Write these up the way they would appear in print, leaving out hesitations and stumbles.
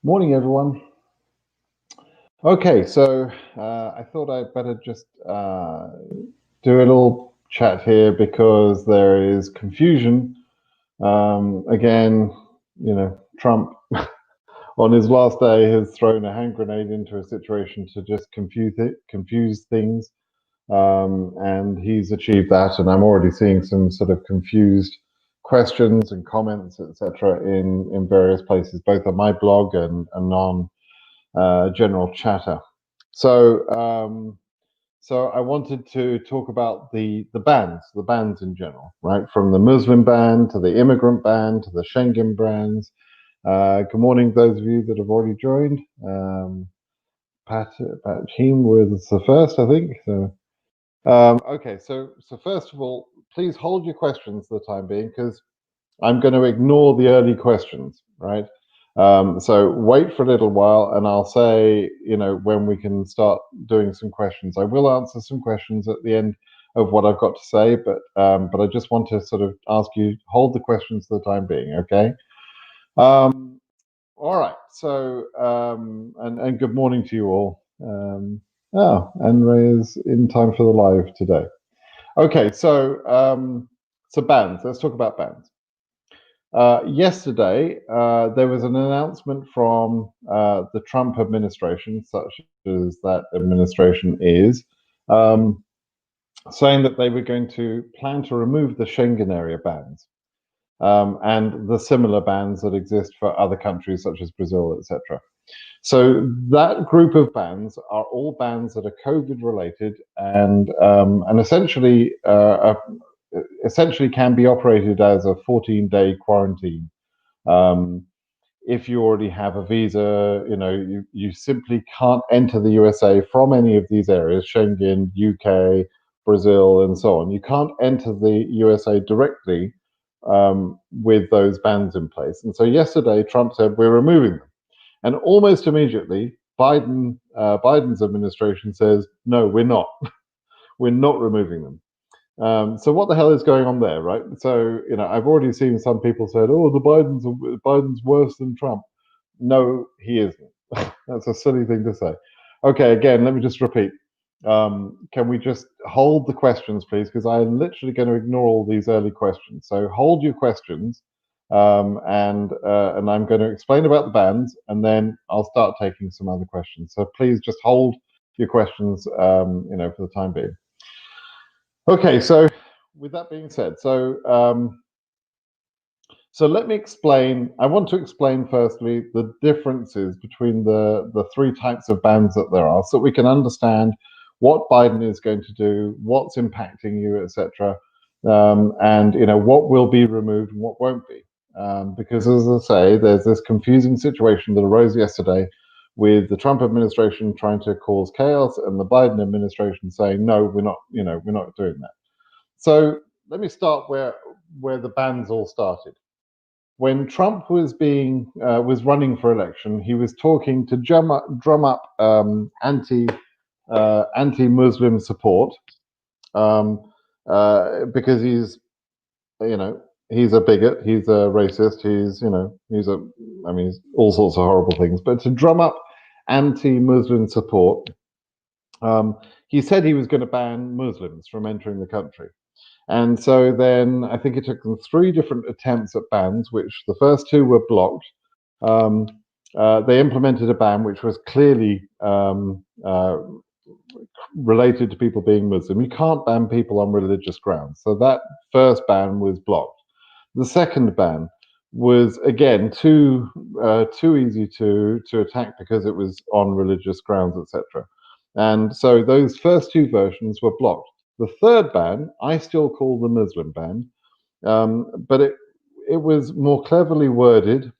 Morning, everyone. Okay, so I thought I'd better just do a little chat here because there is confusion. Again, Trump on his last day has thrown a hand grenade into a situation to just confuse things, and he's achieved that. And I'm already seeing some sort of confused questions and comments, etc., in various places, both on my blog and on general chatter. So I wanted to talk about the bans in general, right? From the Muslim ban to the immigrant ban to the Schengen bans. Good morning, those of you that have already joined. Pat Heem was the first, I think. So okay, so first of all, please hold your questions for the time being because I'm going to ignore the early questions, right? So wait for a little while, and I'll say, when we can start doing some questions. I will answer some questions at the end of what I've got to say, but I just want to sort of ask you hold the questions for the time being, okay? All right. So and good morning to you all. And Ray is in time for the live today. Okay, so bans. Let's talk about bans. Yesterday, there was an announcement from the Trump administration, such as that administration is, saying that they were going to plan to remove the Schengen area bans and the similar bans that exist for other countries, such as Brazil, etc. So that group of bans are all bans that are COVID related and essentially can be operated as a 14-day quarantine. If you already have a visa, you simply can't enter the USA from any of these areas, Schengen, UK, Brazil, and so on. You can't enter the USA directly with those bans in place. And so yesterday, Trump said, we're removing them. And almost immediately, Biden's administration says, no, we're not. We're not removing them. So what the hell is going on there, right? So I've already seen some people said, "Oh, Biden's worse than Trump." No, he isn't. That's a silly thing to say. Okay, again, let me just repeat. Can we just hold the questions, please? Because I'm literally going to ignore all these early questions. So hold your questions, and I'm going to explain about the bans, and then I'll start taking some other questions. So please just hold your questions, for the time being. Okay, so with that being said, so let me explain. I want to explain firstly the differences between the three types of bans that there are, so we can understand what Biden is going to do, what's impacting you, etc., and what will be removed and what won't be. Because as I say, there's this confusing situation that arose yesterday with the Trump administration trying to cause chaos and the Biden administration saying, no, we're not doing that. So let me start where the bans all started. When Trump was running for election, he was talking to drum up anti-Muslim support because he's a bigot, he's a racist, he's all sorts of horrible things. But to drum up anti-Muslim support, he said he was going to ban Muslims from entering the country. And so then I think it took them 3 different attempts at bans, which the first 2 were blocked. They implemented a ban which was clearly related to people being Muslim. You can't ban people on religious grounds. So that first ban was blocked. The second ban was, again, too easy to attack because it was on religious grounds, etc. And so those first 2 versions were blocked. The third ban, I still call the Muslim ban, but it was more cleverly worded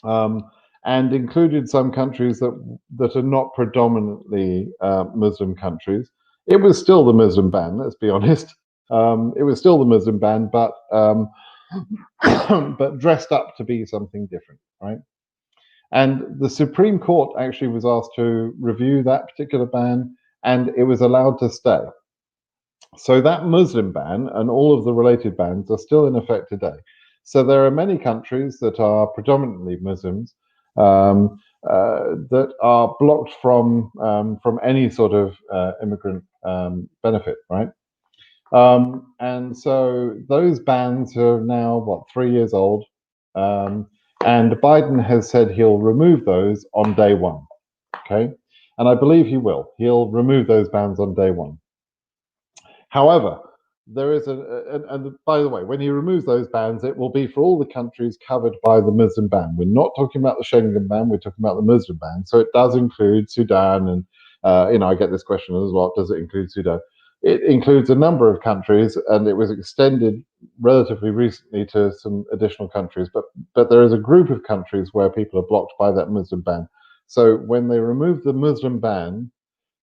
and included some countries that are not predominantly Muslim countries. It was still the Muslim ban, let's be honest. It was still the Muslim ban, but but dressed up to be something different, right? And the Supreme Court actually was asked to review that particular ban, and it was allowed to stay. So that Muslim ban and all of the related bans are still in effect today. So there are many countries that are predominantly Muslims um, that are blocked from any sort of immigrant benefit, right? And so those bans are now, what, 3 years old. Um, and Biden has said he'll remove those on day one. Okay. And I believe he will. He'll remove those bans on day one. However, there is and by the way, when he removes those bans, it will be for all the countries covered by the Muslim ban. We're not talking about the Schengen ban, we're talking about the Muslim ban. So it does include Sudan. And, I get this question as well, does it include Sudan? It includes a number of countries, and it was extended relatively recently to some additional countries. But there is a group of countries where people are blocked by that Muslim ban. So when they remove the Muslim ban,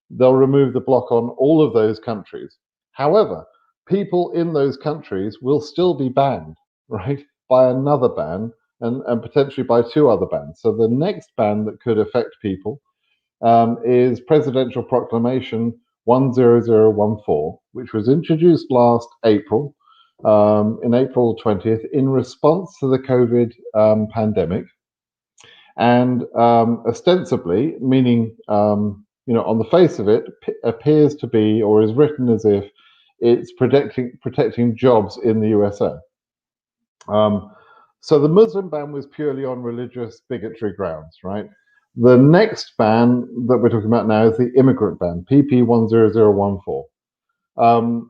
they'll remove the block on all of those countries. However, people in those countries will still be banned, right, by another ban, and potentially by two other bans. So the next ban that could affect people is Presidential Proclamation 10014, which was introduced last April, in April 20th, in response to the COVID pandemic. And ostensibly, meaning, on the face of it, appears to be, or is written as if it's protecting jobs in the USA. So the Muslim ban was purely on religious bigotry grounds, right? The next ban that we're talking about now is the immigrant ban, PP 10014.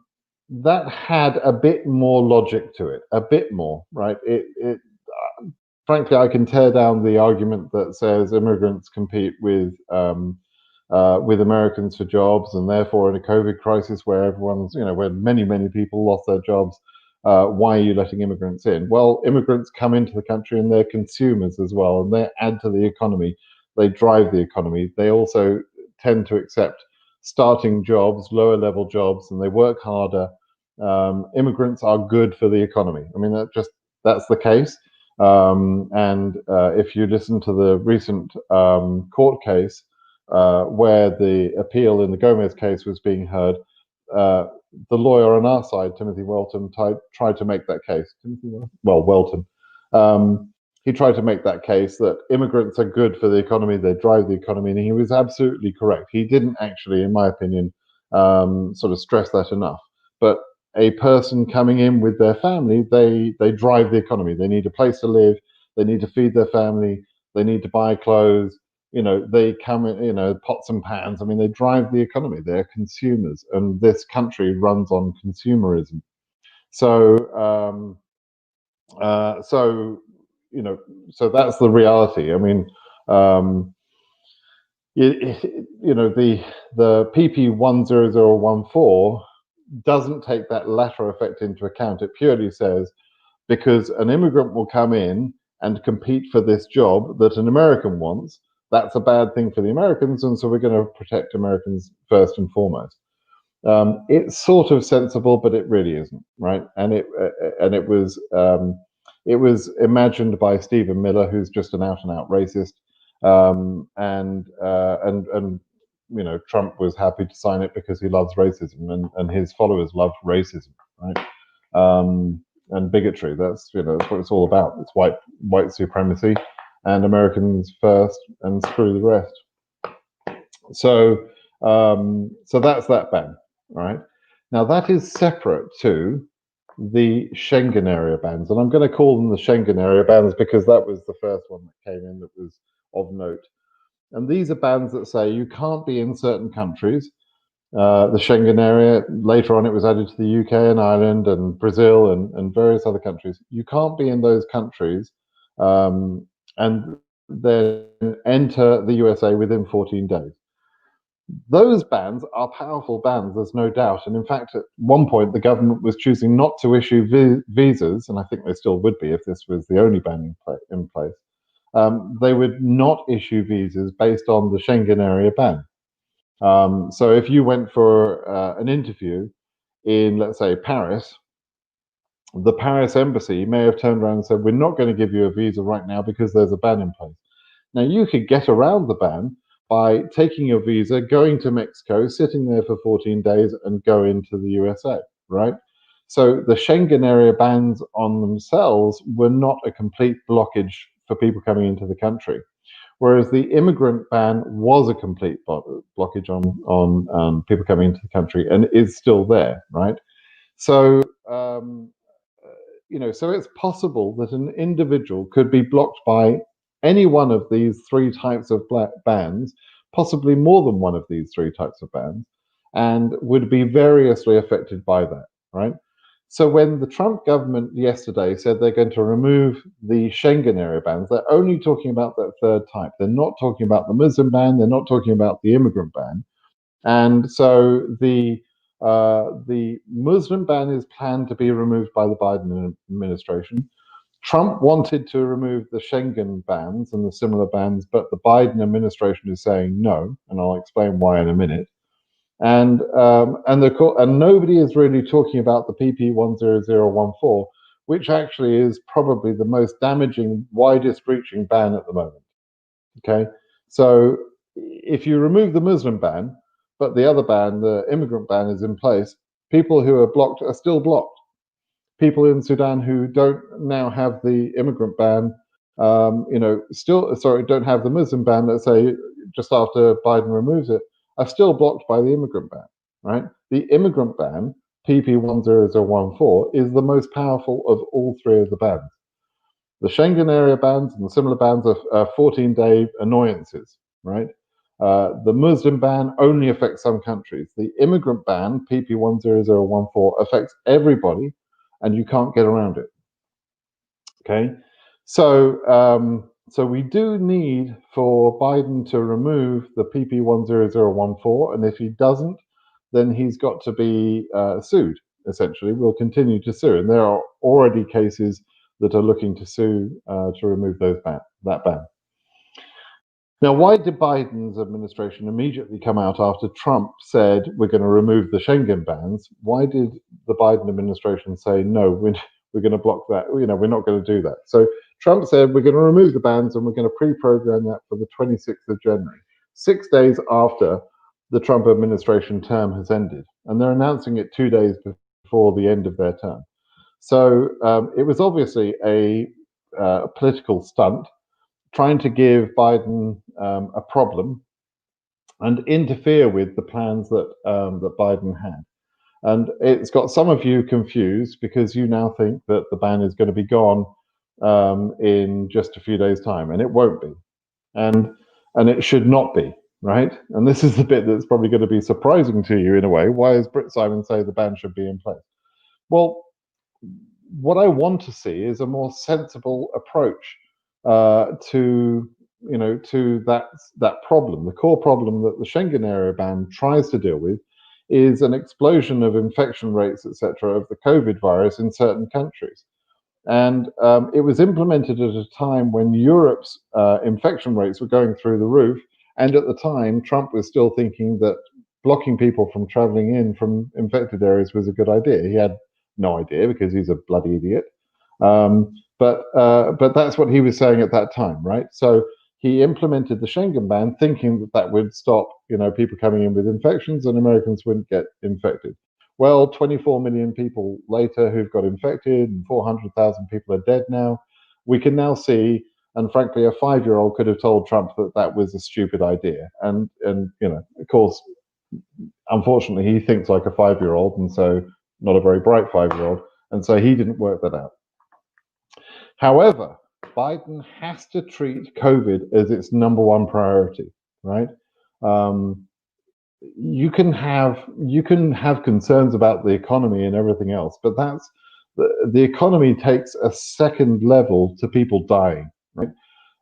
That had a bit more logic to it, a bit more, right? Frankly, I can tear down the argument that says immigrants compete with Americans for jobs, and therefore, in a COVID crisis where where many people lost their jobs, why are you letting immigrants in? Well, immigrants come into the country and they're consumers as well, and they add to the economy. They drive the economy. They also tend to accept starting jobs, lower level jobs, and they work harder. Immigrants are good for the economy. I mean, that's the case. And if you listen to the recent court case where the appeal in the Gomez case was being heard, the lawyer on our side, Timothy Welton, tried to make that case. Welton. He tried to make that case that immigrants are good for the economy, they drive the economy, and he was absolutely correct. He didn't actually, in my opinion, sort of stress that enough. But a person coming in with their family, they drive the economy. They need a place to live, they need to feed their family, they need to buy clothes. They come in, pots and pans. I mean, they drive the economy. They're consumers, and this country runs on consumerism. So, uh, so so that's the reality. I mean, um, the PP 10014 doesn't take that latter effect into account. It purely says, because an immigrant will come in and compete for this job that an American wants, that's a bad thing for the Americans, and so we're going to protect Americans first and foremost. It's sort of sensible, but it really isn't, right? And it was imagined by Stephen Miller, who's just an out and out racist, and Trump was happy to sign it because he loves racism, and his followers love racism, right? And bigotry. That's that's what it's all about. It's white supremacy, and Americans first, and screw the rest. So that's that ban, right? Now that is separate to the Schengen area bans, and I'm going to call them the Schengen area bans because that was the first one that came in that was of note. And these are bans that say you can't be in certain countries. The Schengen area, later on it was added to the UK and Ireland and Brazil and various other countries. You can't be in those countries and then enter the USA within 14 days. Those bans are powerful bans, there's no doubt. And in fact, at one point, the government was choosing not to issue visas, and I think they still would be if this was the only ban in place. They would not issue visas based on the Schengen area ban. So if you went for an interview in, let's say, Paris, the Paris embassy may have turned around and said, we're not going to give you a visa right now because there's a ban in place. Now, you could get around the ban by taking your visa, going to Mexico, sitting there for 14 days, and go into the USA, right? So the Schengen area bans on themselves were not a complete blockage for people coming into the country, whereas the immigrant ban was a complete blockage on people coming into the country and is still there, right? So so it's possible that an individual could be blocked by any one of these three types of bans, possibly more than one of these three types of bans, and would be variously affected by that, right? So when the Trump government yesterday said they're going to remove the Schengen area bans, they're only talking about that third type. They're not talking about the Muslim ban. They're not talking about the immigrant ban. And so the Muslim ban is planned to be removed by the Biden administration. Trump wanted to remove the Schengen bans and the similar bans, but the Biden administration is saying no, and I'll explain why in a minute. And nobody is really talking about the PP 10014, which actually is probably the most damaging, widest reaching ban at the moment. Okay, so if you remove the Muslim ban, but the other ban, the immigrant ban, is in place, people who are blocked are still blocked. People in Sudan who don't now have the immigrant ban, don't have the Muslim ban, let's say just after Biden removes it, are still blocked by the immigrant ban, right? The immigrant ban, PP 10014, is the most powerful of all three of the bans. The Schengen area bans and the similar bans are 14-day annoyances, right? The Muslim ban only affects some countries. The immigrant ban, PP 10014, affects everybody, and you can't get around it. Okay, so we do need for Biden to remove the PP 10014, and if he doesn't, then he's got to be sued. Essentially, we'll continue to sue, and there are already cases that are looking to sue to remove that ban. Now, why did Biden's administration immediately come out after Trump said we're going to remove the Schengen bans? Why did the Biden administration say no? We're going to block that. We're not going to do that. So Trump said we're going to remove the bans and we're going to pre-program that for the 26th of January, 6 days after the Trump administration term has ended, and they're announcing it 2 days before the end of their term. So it was obviously a political stunt, trying to give Biden a problem and interfere with the plans that Biden had. And it's got some of you confused because you now think that the ban is going to be gone in just a few days' time, and it won't be, and it should not be, right? And this is the bit that's probably going to be surprising to you in a way. Why does Brit Simon say the ban should be in place? Well, what I want to see is a more sensible approach to that problem. The core problem that the Schengen area ban tries to deal with is an explosion of infection rates, etc., of the COVID virus in certain countries. And it was implemented at a time when Europe's infection rates were going through the roof. And at the time, Trump was still thinking that blocking people from traveling in from infected areas was a good idea. He had no idea because he's a bloody idiot. But that's what he was saying at that time, right? So he implemented the Schengen ban, thinking that that would stop, people coming in with infections and Americans wouldn't get infected. Well, 24 million people later who've got infected and 400,000 people are dead now. We can now see, and frankly, a 5-year-old could have told Trump that that was a stupid idea. And of course, unfortunately, he thinks like a 5-year-old, and so not a very bright 5-year-old, and so he didn't work that out. However, Biden has to treat COVID as its number one priority, right? You can have concerns about the economy and everything else, but that's the economy takes a second level to people dying, right?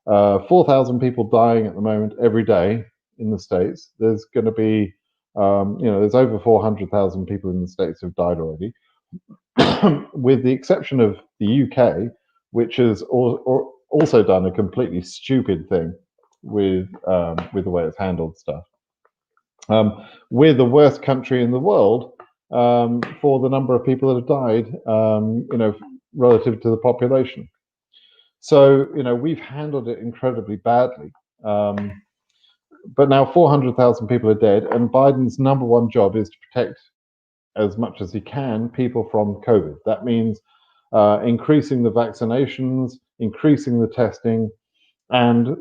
4,000 people dying at the moment every day in the States. There's going to be, there's over 400,000 people in the States who've died already, with the exception of the UK, which has also done a completely stupid thing with the way it's handled stuff. We're the worst country in the world for the number of people that have died, relative to the population. So, we've handled it incredibly badly. But now 400,000 people are dead, and Biden's number one job is to protect as much as he can people from COVID. That means increasing the vaccinations, increasing the testing, and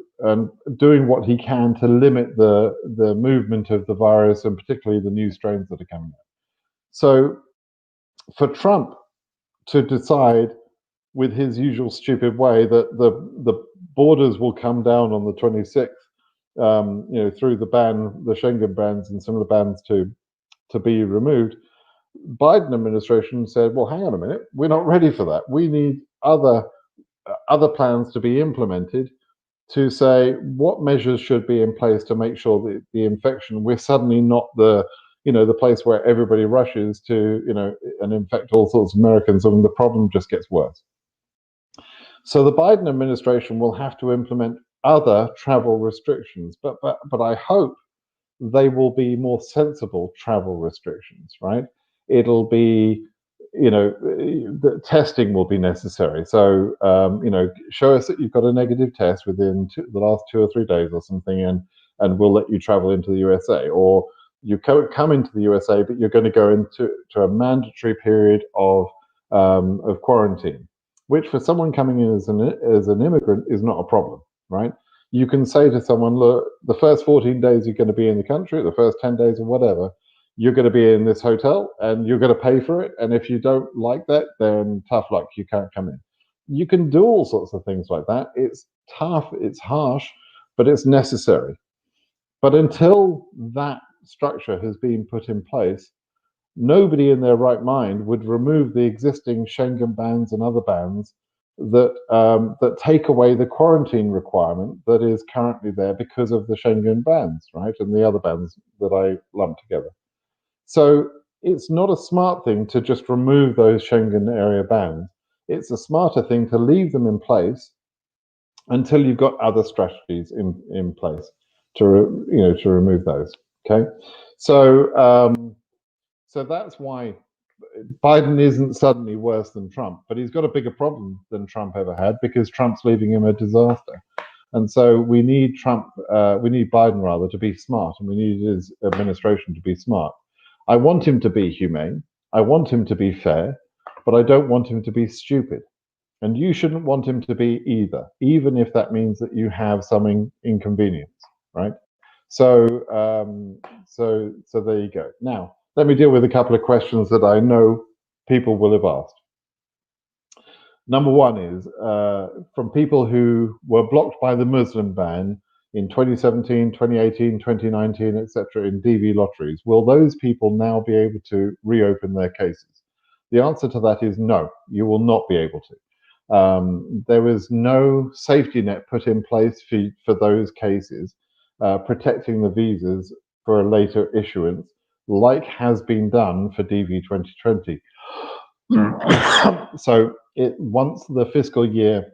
doing what he can to limit the movement of the virus, and particularly the new strains that are coming out. So for Trump to decide with his usual stupid way that the borders will come down on the 26th, through the Schengen bans and similar bans to be removed, Biden administration said, well, hang on a minute, we're not ready for that. We need other plans to be implemented to say what measures should be in place to make sure that the infection, we're suddenly not the place where everybody rushes to, and infect all sorts of Americans, and the problem just gets worse. So the Biden administration will have to implement other travel restrictions, but I hope they will be more sensible travel restrictions, right? It'll be, the testing will be necessary. So, show us that you've got a negative test within the last 2 or 3 days or something, and we'll let you travel into the USA. Or you come into the USA, but you're going to go into a mandatory period of quarantine, which for someone coming in as an immigrant is not a problem, right? You can say to someone, look, the first 14 days you're going to be in the country, the first 10 days or whatever, you're going to be in this hotel and you're going to pay for it. And if you don't like that, then tough luck, you can't come in. You can do all sorts of things like that. It's tough, it's harsh, but it's necessary. But until that structure has been put in place, nobody in their right mind would remove the existing Schengen bans and other bans that take away the quarantine requirement that is currently there because of the Schengen bans, right, and the other bans that I lump together. So it's not a smart thing to just remove those Schengen area bans. It's a smarter thing to leave them in place until you've got other strategies in place to remove those. Okay, so that's why Biden isn't suddenly worse than Trump, but he's got a bigger problem than Trump ever had because Trump's leaving him a disaster. And so we need Biden rather to be smart, and we need his administration to be smart. I want him to be humane. I want him to be fair, but I don't want him to be stupid. And you shouldn't want him to be either, even if that means that you have some inconvenience, right? So there you go. Now, let me deal with a couple of questions that I know people will have asked. Number one is from people who were blocked by the Muslim ban in 2017, 2018, 2019, etc. in DV lotteries. Will those people now be able to reopen their cases? The answer to that is no, you will not be able to. There was no safety net put in place for those cases, protecting the visas for a later issuance, like has been done for DV 2020. So once the fiscal year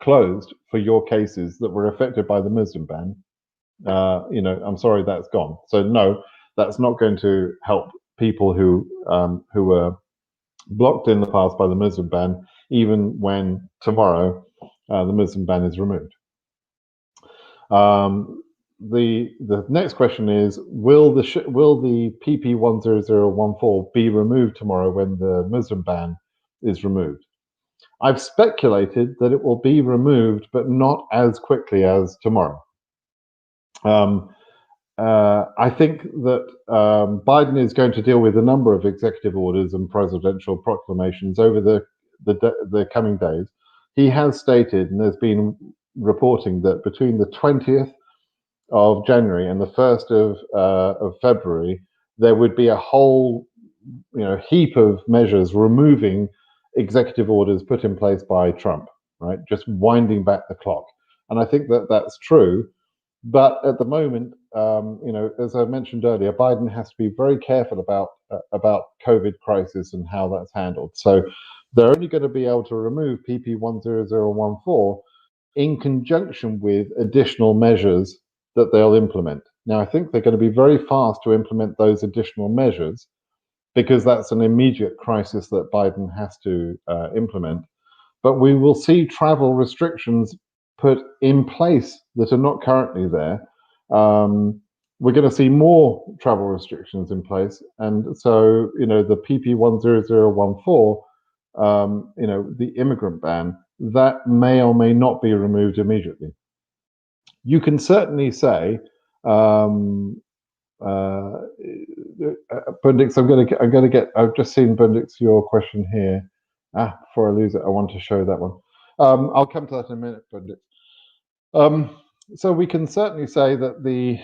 closed for your cases that were affected by the Muslim ban, I'm sorry, that's gone. So no, that's not going to help people who were blocked in the past by the Muslim ban, even when tomorrow the Muslim ban is removed. The next question is, will the PP 10014 be removed tomorrow when the Muslim ban is removed? I've speculated that it will be removed, but not as quickly as tomorrow. I think that Biden is going to deal with a number of executive orders and presidential proclamations over the coming days. He has stated, and there's been reporting, that between the 20th of January and the 1st of February, there would be a whole heap of measures removing executive orders put in place by Trump, right? Just winding back the clock. And I think that that's true. But at the moment, as I mentioned earlier, Biden has to be very careful about COVID crisis and how that's handled. So they're only going to be able to remove PP 10014 in conjunction with additional measures that they'll implement. Now, I think they're going to be very fast to implement those additional measures because that's an immediate crisis that Biden has to implement. But we will see travel restrictions put in place that are not currently there, we're going to see more travel restrictions in place, and so the PP 10014, the immigrant ban, that may or may not be removed immediately. You can certainly say, Bundix, I'm going to get. I've just seen Bundix your question here. Before I lose it, I want to show that one. I'll come to that in a minute, Bundix. So we can certainly say that the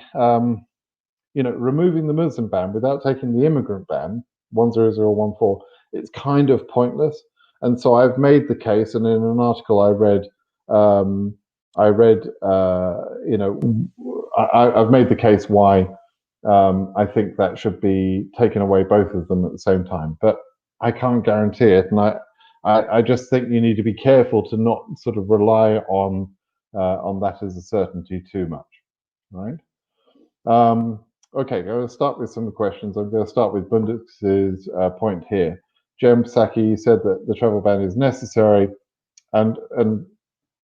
removing the Muslim ban without taking the immigrant ban 10014, it's kind of pointless. And so I've made the case, and in an article I read, I've made the case why I think that should be taken away, both of them at the same time. But I can't guarantee it, and I just think you need to be careful to not sort of rely on that as a certainty too much, right? Okay, I'm going to start with some questions. I'm going to start with Bundix's point here. Jem Psaki said that the travel ban is necessary, and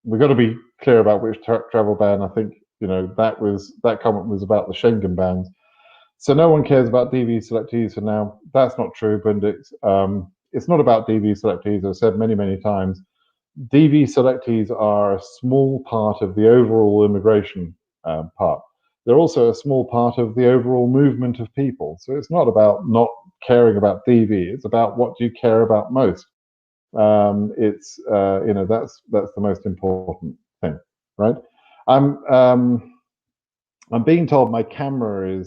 we've got to be clear about which travel ban. I think that comment was about the Schengen bans. So no one cares about DV selectees for now. That's not true, Bundix. It's not about DV selectees. I've said many, many times. DV selectees are a small part of the overall immigration part. They're also a small part of the overall movement of people. So it's not about not caring about DV. It's about what do you care about most. That's the most important thing, right? I'm being told my camera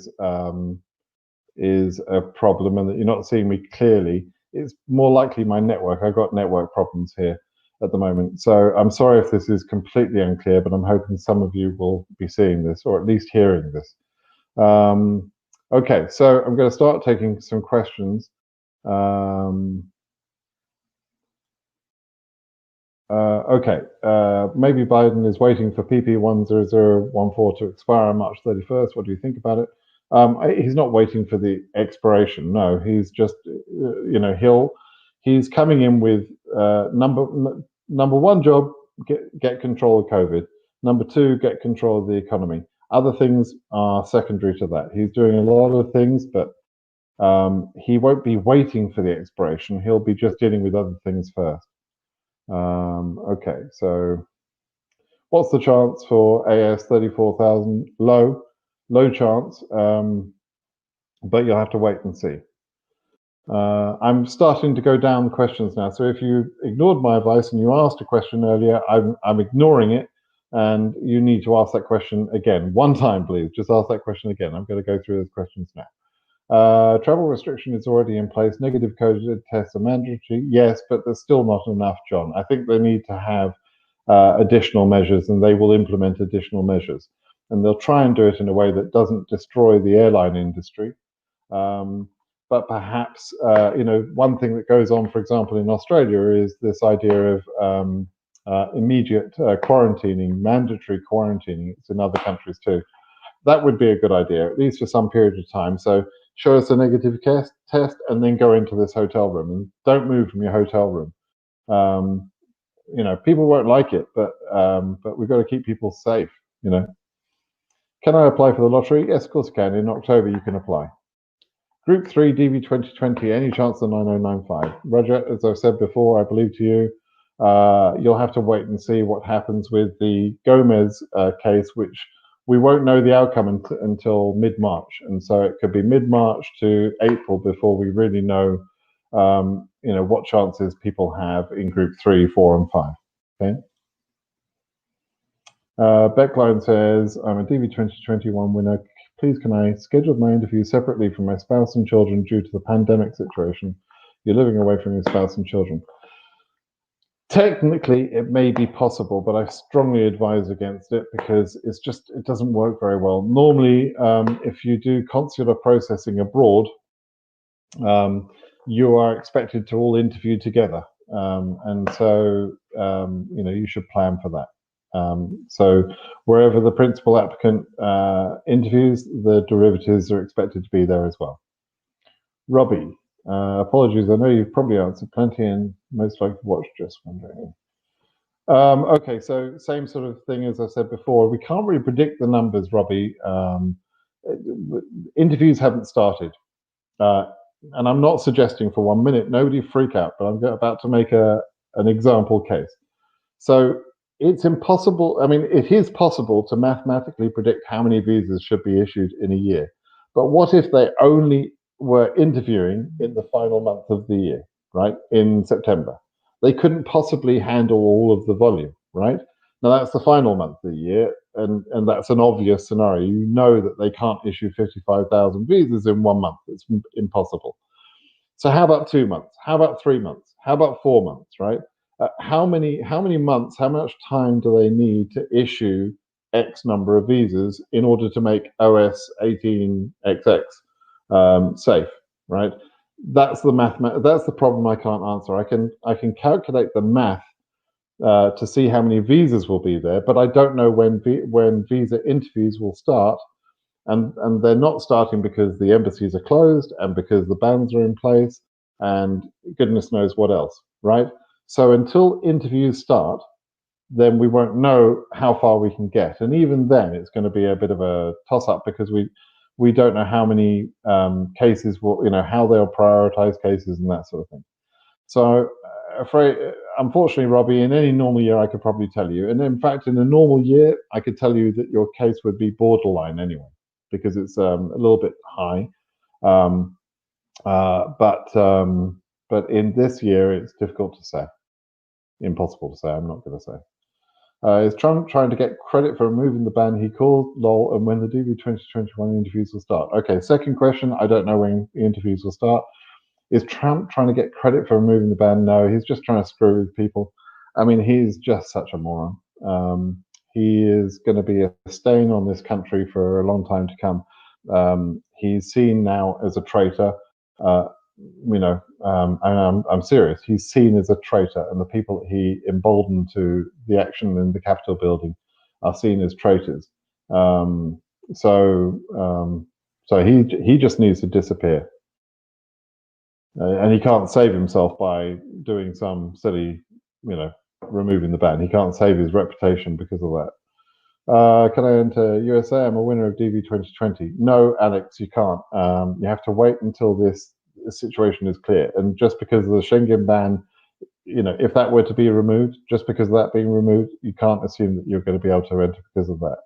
is a problem and that you're not seeing me clearly. It's more likely my network. I've got network problems here at the moment. So I'm sorry if this is completely unclear, but I'm hoping some of you will be seeing this or at least hearing this. Okay, so I'm going to start taking some questions. Okay, maybe Biden is waiting for PP 10014 to expire on March 31st. What do you think about it? He's not waiting for the expiration. No, he's just, he's coming in with number one job, get control of COVID. Number two, get control of the economy. Other things are secondary to that. He's doing a lot of things, but he won't be waiting for the expiration. He'll be just dealing with other things first. Okay, so what's the chance for AS 34,000? Low chance, but you'll have to wait and see. I'm starting to go down questions now. So if you ignored my advice and you asked a question earlier, I'm ignoring it, and you need to ask that question again. One time, please. Just ask that question again. I'm going to go through those questions now. Travel restriction is already in place. Negative COVID tests are mandatory. Yes, but there's still not enough, John. I think they need to have additional measures, and they will implement additional measures. And they'll try and do it in a way that doesn't destroy the airline industry. But perhaps, one thing that goes on, for example, in Australia is this idea of immediate quarantining, mandatory quarantining. It's in other countries too. That would be a good idea, at least for some period of time. So show us a negative test and then go into this hotel room, and don't move from your hotel room. People won't like it, but we've got to keep people safe. Can I apply for the lottery? Yes, of course you can. In October you can apply. Group 3 DV 2020, any chance of 9095? Roger, as I've said before, I believe to you. You'll have to wait and see what happens with the Gomez case, which we won't know the outcome until mid-March, and so it could be mid-March to April before we really know, what chances people have in Group 3, 4, and 5. Okay. Beckline says, "I'm a DV 2021 winner. Please, can I schedule my interview separately from my spouse and children due to the pandemic situation? You're living away from your spouse and children." Technically, it may be possible, but I strongly advise against it because it doesn't work very well. Normally, if you do consular processing abroad, you are expected to all interview together, and so you should plan for that. So wherever the principal applicant interviews, the derivatives are expected to be there as well. Robbie. Apologies, I know you've probably answered plenty and most likely watched, just wondering. Okay, so same sort of thing as I said before. We can't really predict the numbers, Robbie. interviews haven't started. And I'm not suggesting for 1 minute, nobody freak out, but I'm about to make an example case. So it's impossible. I mean, it is possible to mathematically predict how many visas should be issued in a year. But what if they only were interviewing in the final month of the year, right? In September. They couldn't possibly handle all of the volume, right? Now that's the final month of the year, and that's an obvious scenario. You know that they can't issue 55,000 visas in 1 month. It's impossible. So how about 2 months? How about 3 months? How about 4 months, right? How many months, how much time do they need to issue X number of visas in order to make OS 18XX safe, right? That's the that's the problem I can't answer. I can calculate the math to see how many visas will be there, but I don't know when visa interviews will start, and they're not starting because the embassies are closed and because the bans are in place and goodness knows what else, right? So until interviews start, then we won't know how far we can get, and even then, it's going to be a bit of a toss-up because we don't know how many cases will, how they'll prioritize cases and that sort of thing. So, unfortunately, Robbie, in any normal year, I could probably tell you, and in fact, in a normal year, I could tell you that your case would be borderline anyway, because it's a little bit high. Um, but in this year, it's difficult to say. Impossible to say. I'm not going to say. Is Trump trying to get credit for removing the ban he called lol, and when the DV 2021 interviews will start? Okay, second question. I don't know when the interviews will start. Is Trump trying to get credit for removing the ban? No, he's just trying to screw with people. I mean, he's just such a moron. He is going to be a stain on this country for a long time to come. He's seen now as a traitor. And I'm serious. He's seen as a traitor, and the people that he emboldened to the action in the Capitol building are seen as traitors. So he just needs to disappear, and he can't save himself by doing some silly, removing the ban. He can't save his reputation because of that. Can I enter USA? I'm a winner of DV 2020. No, Alex, you can't. You have to wait until this situation is clear. And just because of the Schengen ban, if that were to be removed, just because of that being removed, you can't assume that you're going to be able to enter because of that.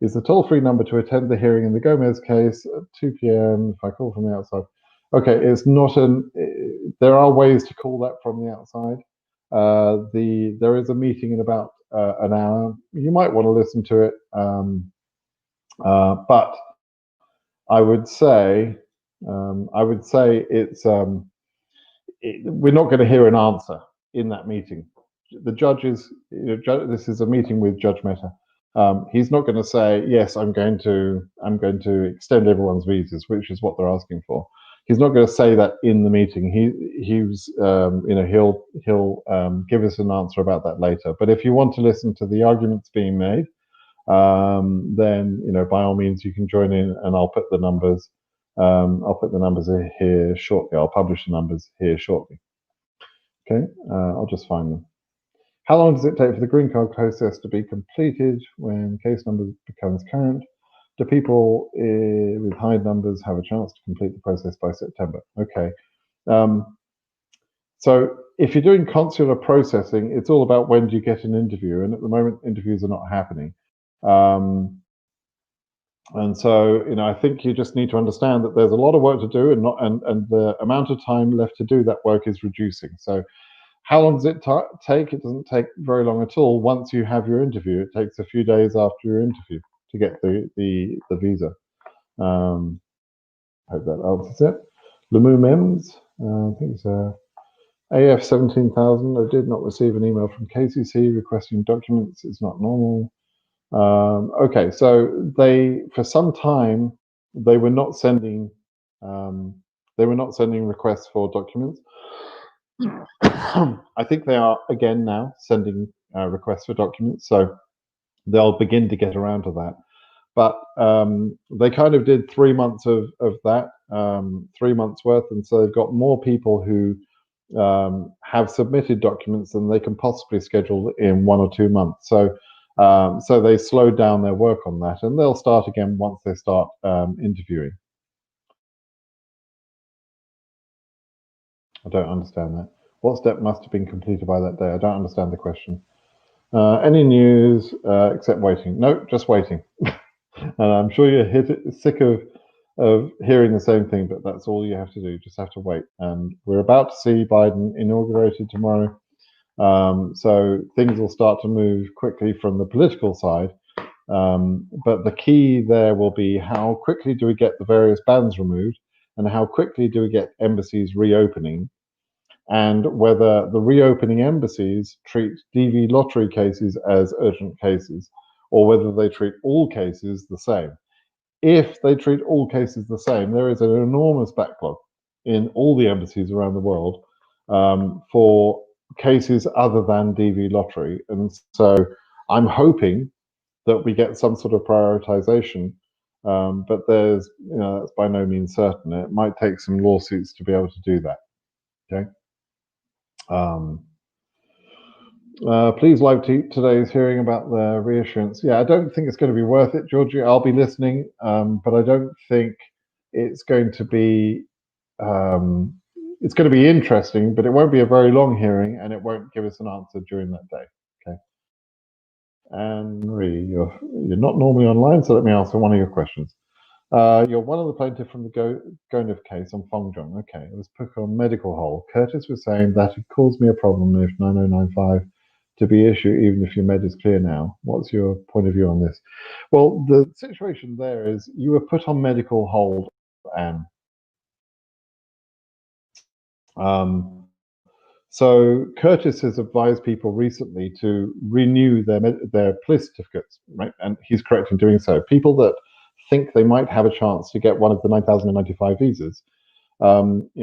Is the toll-free number to attend the hearing in the Gomez case at 2 p.m. if I call from the outside? Okay, it's not there are ways to call that from the outside. There is a meeting in about an hour. You might want to listen to it, but I would say it's we're not going to hear an answer in that meeting. The judges, this is a meeting with Judge Mehta. He's not going to say yes. I'm going to extend everyone's visas, which is what they're asking for. He's not going to say that in the meeting. He'll give us an answer about that later. But if you want to listen to the arguments being made, then by all means you can join in, and I'll put the numbers. I'll put the numbers here shortly. I'll publish the numbers here shortly. Okay, I'll just find them. How long does it take for the green card process to be completed when case number becomes current? Do people with high numbers have a chance to complete the process by September? Okay. So if you're doing consular processing, it's all about when do you get an interview, and at the moment interviews are not happening. And so, I think you just need to understand that there's a lot of work to do, and the amount of time left to do that work is reducing. So how long does it take? It doesn't take very long at all. Once you have your interview, it takes a few days after your interview to get the visa. Hope that answers it. Lamu Mems, I think it's AF 17,000. I did not receive an email from KCC requesting documents. It's not normal. Okay, so for some time they were not sending requests for documents. I think they are again now sending requests for documents, so they'll begin to get around to that. But they kind of did 3 months of that, 3 months worth, and so they've got more people who have submitted documents than they can possibly schedule in 1 or 2 months. So So they slowed down their work on that, and they'll start again once they start interviewing. I don't understand that. What step must have been completed by that day? I don't understand the question. Any news except waiting? No, just waiting. And I'm sure you're sick of hearing the same thing, but that's all you have to do. Just have to wait. And we're about to see Biden inaugurated tomorrow. So things will start to move quickly from the political side. But the key there will be how quickly do we get the various bans removed, and how quickly do we get embassies reopening, and whether the reopening embassies treat DV lottery cases as urgent cases, or whether they treat all cases the same. If they treat all cases the same, there is an enormous backlog in all the embassies around the world for cases other than DV lottery. And so I'm hoping that we get some sort of prioritization, but that's by no means certain. It might take some lawsuits to be able to do that. Okay. Please live tweet today's hearing about the reassurance. Yeah, I don't think it's going to be worth it, Georgie. I'll be listening, but I don't think it's going to be. It's going to be interesting, but it won't be a very long hearing, and it won't give us an answer during that day. Okay. And Marie, you're not normally online, so let me answer one of your questions. You're one of the plaintiff from the Gonif case on Fengjong. Okay, it was put on medical hold. Curtis was saying that it caused me a problem if 9095 to be issued, even if your med is clear now. What's your point of view on this? Well, the situation there is you were put on medical hold, Anne. So Curtis has advised people recently to renew their police certificates, right? And he's correct in doing so. People that think they might have a chance to get one of the 9,095 visas,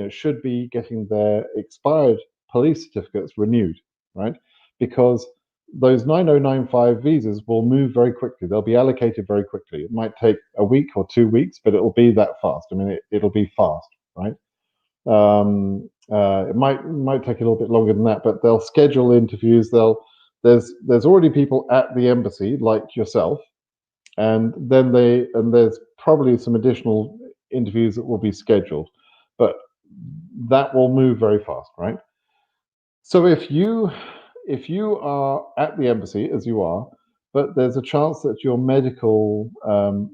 should be getting their expired police certificates renewed, right? Because those 9095 visas will move very quickly. They'll be allocated very quickly. It might take a week or 2 weeks, but it'll be that fast. I mean, it'll be fast, right? It might take a little bit longer than that, but they'll schedule interviews. There's already people at the embassy like yourself, and there's probably some additional interviews that will be scheduled, but that will move very fast, right? So if you are at the embassy, as you are, but there's a chance that your medical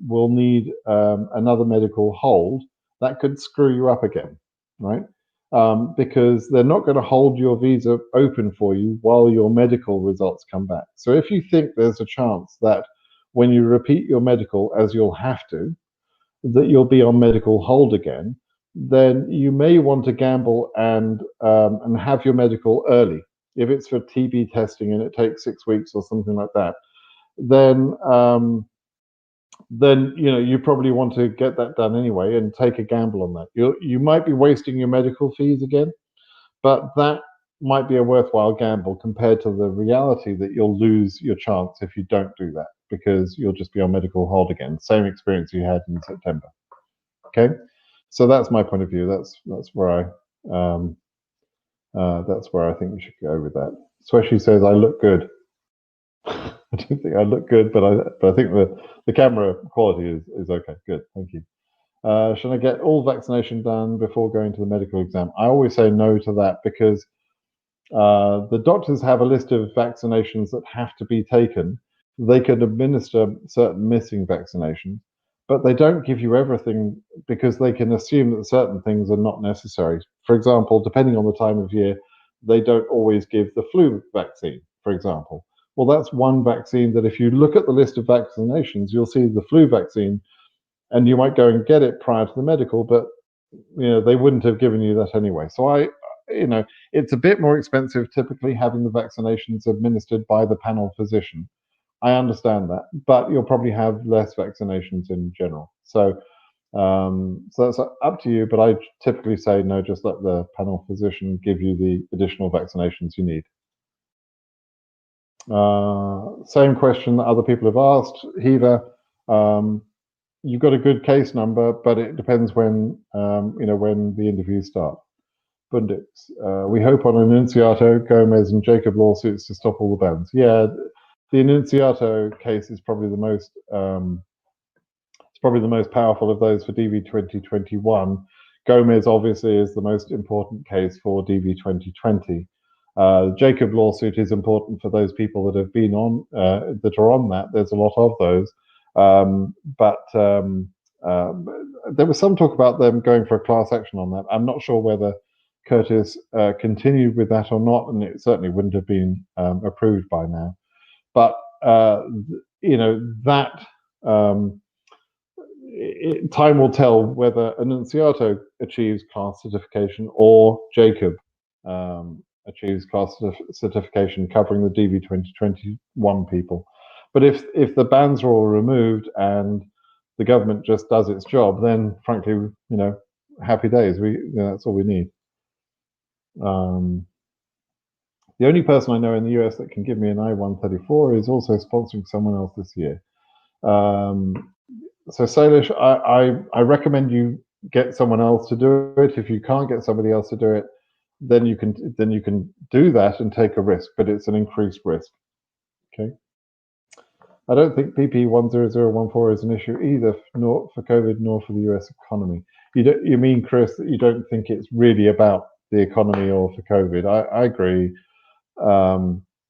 will need another medical hold, that could screw you up again, right? Because they're not going to hold your visa open for you while your medical results come back. So if you think there's a chance that when you repeat your medical, as you'll have to, that you'll be on medical hold again, then you may want to gamble and have your medical early. If it's for TB testing and it takes 6 weeks or something like that, then you probably want to get that done anyway and take a gamble on that. You might be wasting your medical fees again, but that might be a worthwhile gamble compared to the reality that you'll lose your chance if you don't do that, because you'll just be on medical hold again. Same experience you had in September. Okay, so that's my point of view. That's where I think you should go with that. Sweshi says I look good. I don't think I look good, but I think the camera quality is okay. Good, thank you. Should I get all vaccination done before going to the medical exam? I always say no to that, because the doctors have a list of vaccinations that have to be taken. They could administer certain missing vaccinations, but they don't give you everything because they can assume that certain things are not necessary. For example, depending on the time of year, they don't always give the flu vaccine, for example. Well, that's one vaccine that if you look at the list of vaccinations, you'll see the flu vaccine, and you might go and get it prior to the medical, but they wouldn't have given you that anyway. So it's a bit more expensive typically having the vaccinations administered by the panel physician. I understand that, but you'll probably have less vaccinations in general. So that's up to you, but I typically say no, just let the panel physician give you the additional vaccinations you need. Same question that other people have asked. Hiva, you've got a good case number, but it depends when the interviews start. Bundix, we hope on Annunciato, Gomez, and Jacob lawsuits to stop all the bans. Yeah, the Annunziato case is probably the most powerful of those for DV 2021. Gomez obviously is the most important case for DV 2020. The Jacob lawsuit is important for those people that have been on that are on that. There's a lot of those, but there was some talk about them going for a class action on that. I'm not sure whether Curtis continued with that or not, and it certainly wouldn't have been approved by now. But that time will tell whether Annunziato achieves class certification or Jacob achieves class certification covering the DV 2021 people. But if the bans are all removed and the government just does its job, then frankly, happy days. That's all we need. The only person I know in the US that can give me an I-134 is also sponsoring someone else this year. So Salish, I recommend you get someone else to do it. If you can't get somebody else to do it, then you can do that and take a risk, but it's an increased risk. Okay. I don't think PP 10014 is an issue either, nor for COVID nor for the US economy. You mean, Chris, that you don't think it's really about the economy or for COVID? I agree.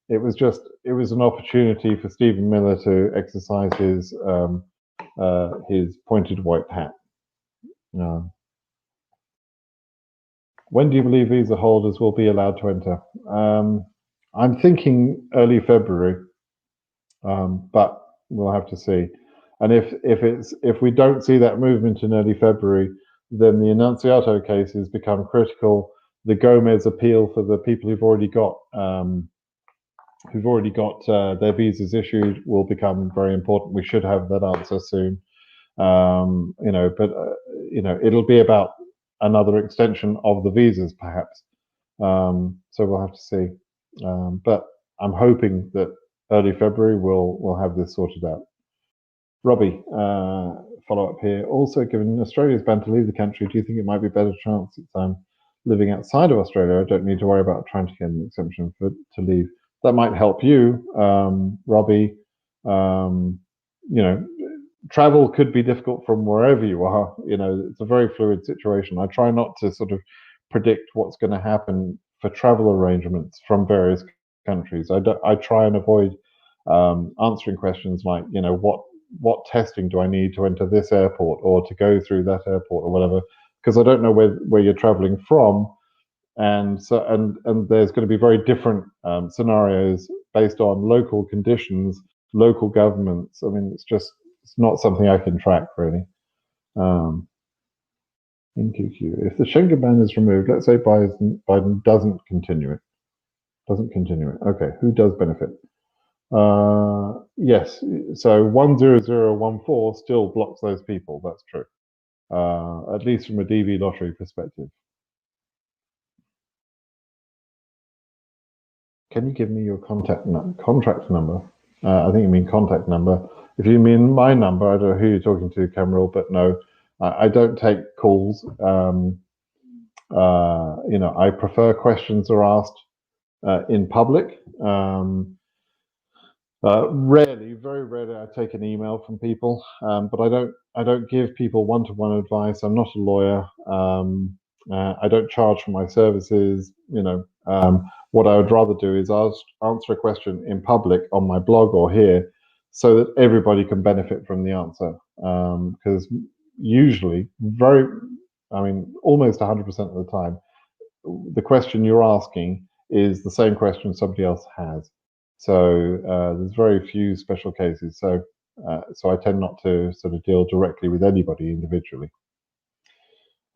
It was an opportunity for Stephen Miller to exercise his pointed white hat. When do you believe visa holders will be allowed to enter? I'm thinking early February, but we'll have to see. And if we don't see that movement in early February, then the Annunziato cases become critical. The Gomez appeal for the people who've already got their visas issued will become very important. We should have that answer soon. It'll be about another extension of the visas, perhaps. So we'll have to see. But I'm hoping that early February we'll have this sorted out. Robbie, follow up here. Also, given Australia's ban to leave the country, do you think it might be better chance since I'm living outside of Australia? I don't need to worry about trying to get an exemption to leave. That might help you, Robbie. Travel could be difficult from wherever you are. It's a very fluid situation. I try not to sort of predict what's going to happen for travel arrangements from various countries. I try and avoid answering questions like, what testing do I need to enter this airport or to go through that airport or whatever, because I don't know where you're traveling from, and there's going to be very different scenarios based on local conditions, local governments. I mean, it's not something I can track really. NQQ. If the Schengen ban is removed, let's say Biden doesn't continue it. Okay, who does benefit? Yes, so 10014 still blocks those people. That's true, at least from a DV lottery perspective. Can you give me your contract number? I think you mean contact number. If you mean my number, I don't know who you're talking to, Cameron, but no, I don't take calls. I prefer questions are asked in public. Rarely, very rarely, I take an email from people, but I don't give people one-to-one advice. I'm not a lawyer. I don't charge for my services. What I would rather do is answer a question in public on my blog or here, so that everybody can benefit from the answer. Because usually, almost 100% of the time, the question you're asking is the same question somebody else has. So there's very few special cases. So I tend not to sort of deal directly with anybody individually.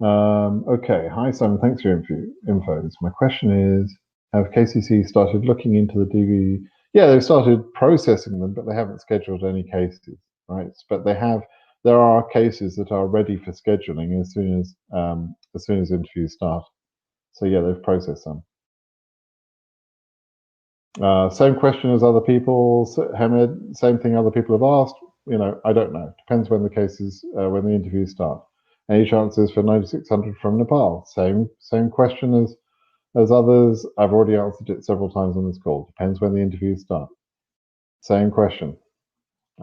Okay, hi Simon, thanks for your info. So my question is, have KCC started looking into the DV? Yeah, they've started processing them, but they haven't scheduled any cases, right? But there are cases that are ready for scheduling as soon as interviews start. So yeah, they've processed them. Same question as other people, Hamed, same thing other people have asked. I don't know. Depends when the cases, when the interviews start. Any chances for 9600 from Nepal? Same question as others. I've already answered it several times on this call. Depends when the interviews start. Same question.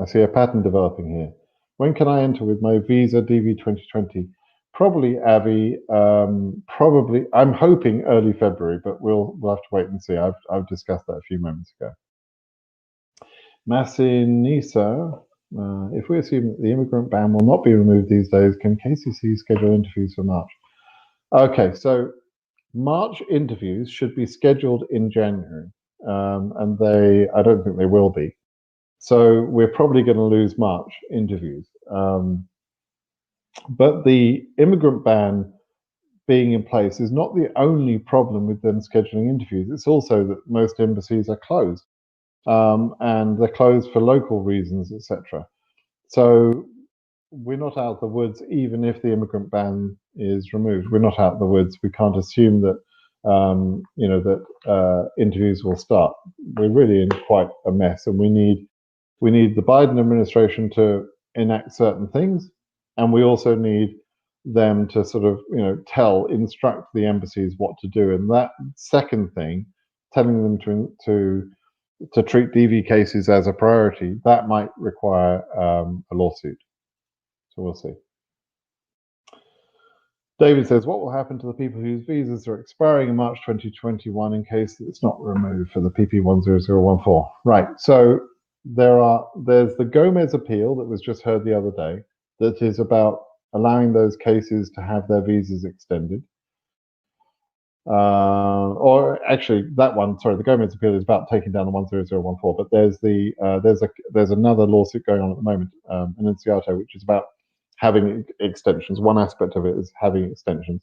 I see a pattern developing here. When can I enter with my visa DV 2020? Probably, Avi. Probably. I'm hoping early February, but we'll have to wait and see. I've discussed that a few moments ago. Massinisa, if we assume that the immigrant ban will not be removed these days, can KCC schedule interviews for March? Okay, so March interviews should be scheduled in January, and I don't think they will be. So we're probably going to lose March interviews. But the immigrant ban being in place is not the only problem with them scheduling interviews. It's also that most embassies are closed, and they're closed for local reasons, etc. So we're not out of the woods, even if the immigrant ban is removed. We're not out of the woods. We can't assume that interviews will start. We're really in quite a mess, and we need the Biden administration to enact certain things, and we also need them to sort of instruct the embassies what to do. And that second thing, telling them to treat DV cases as a priority, that might require a lawsuit. So we'll see. David says, what will happen to the people whose visas are expiring in March 2021 in case it's not removed for the PP10014? Right. So there's the Gomez appeal that was just heard the other day that is about allowing those cases to have their visas extended. Or actually, that one, sorry, the Gomez appeal is about taking down the 10014. But there's another lawsuit going on at the moment, an Enunciato, which is about having extensions. One aspect of it is having extensions.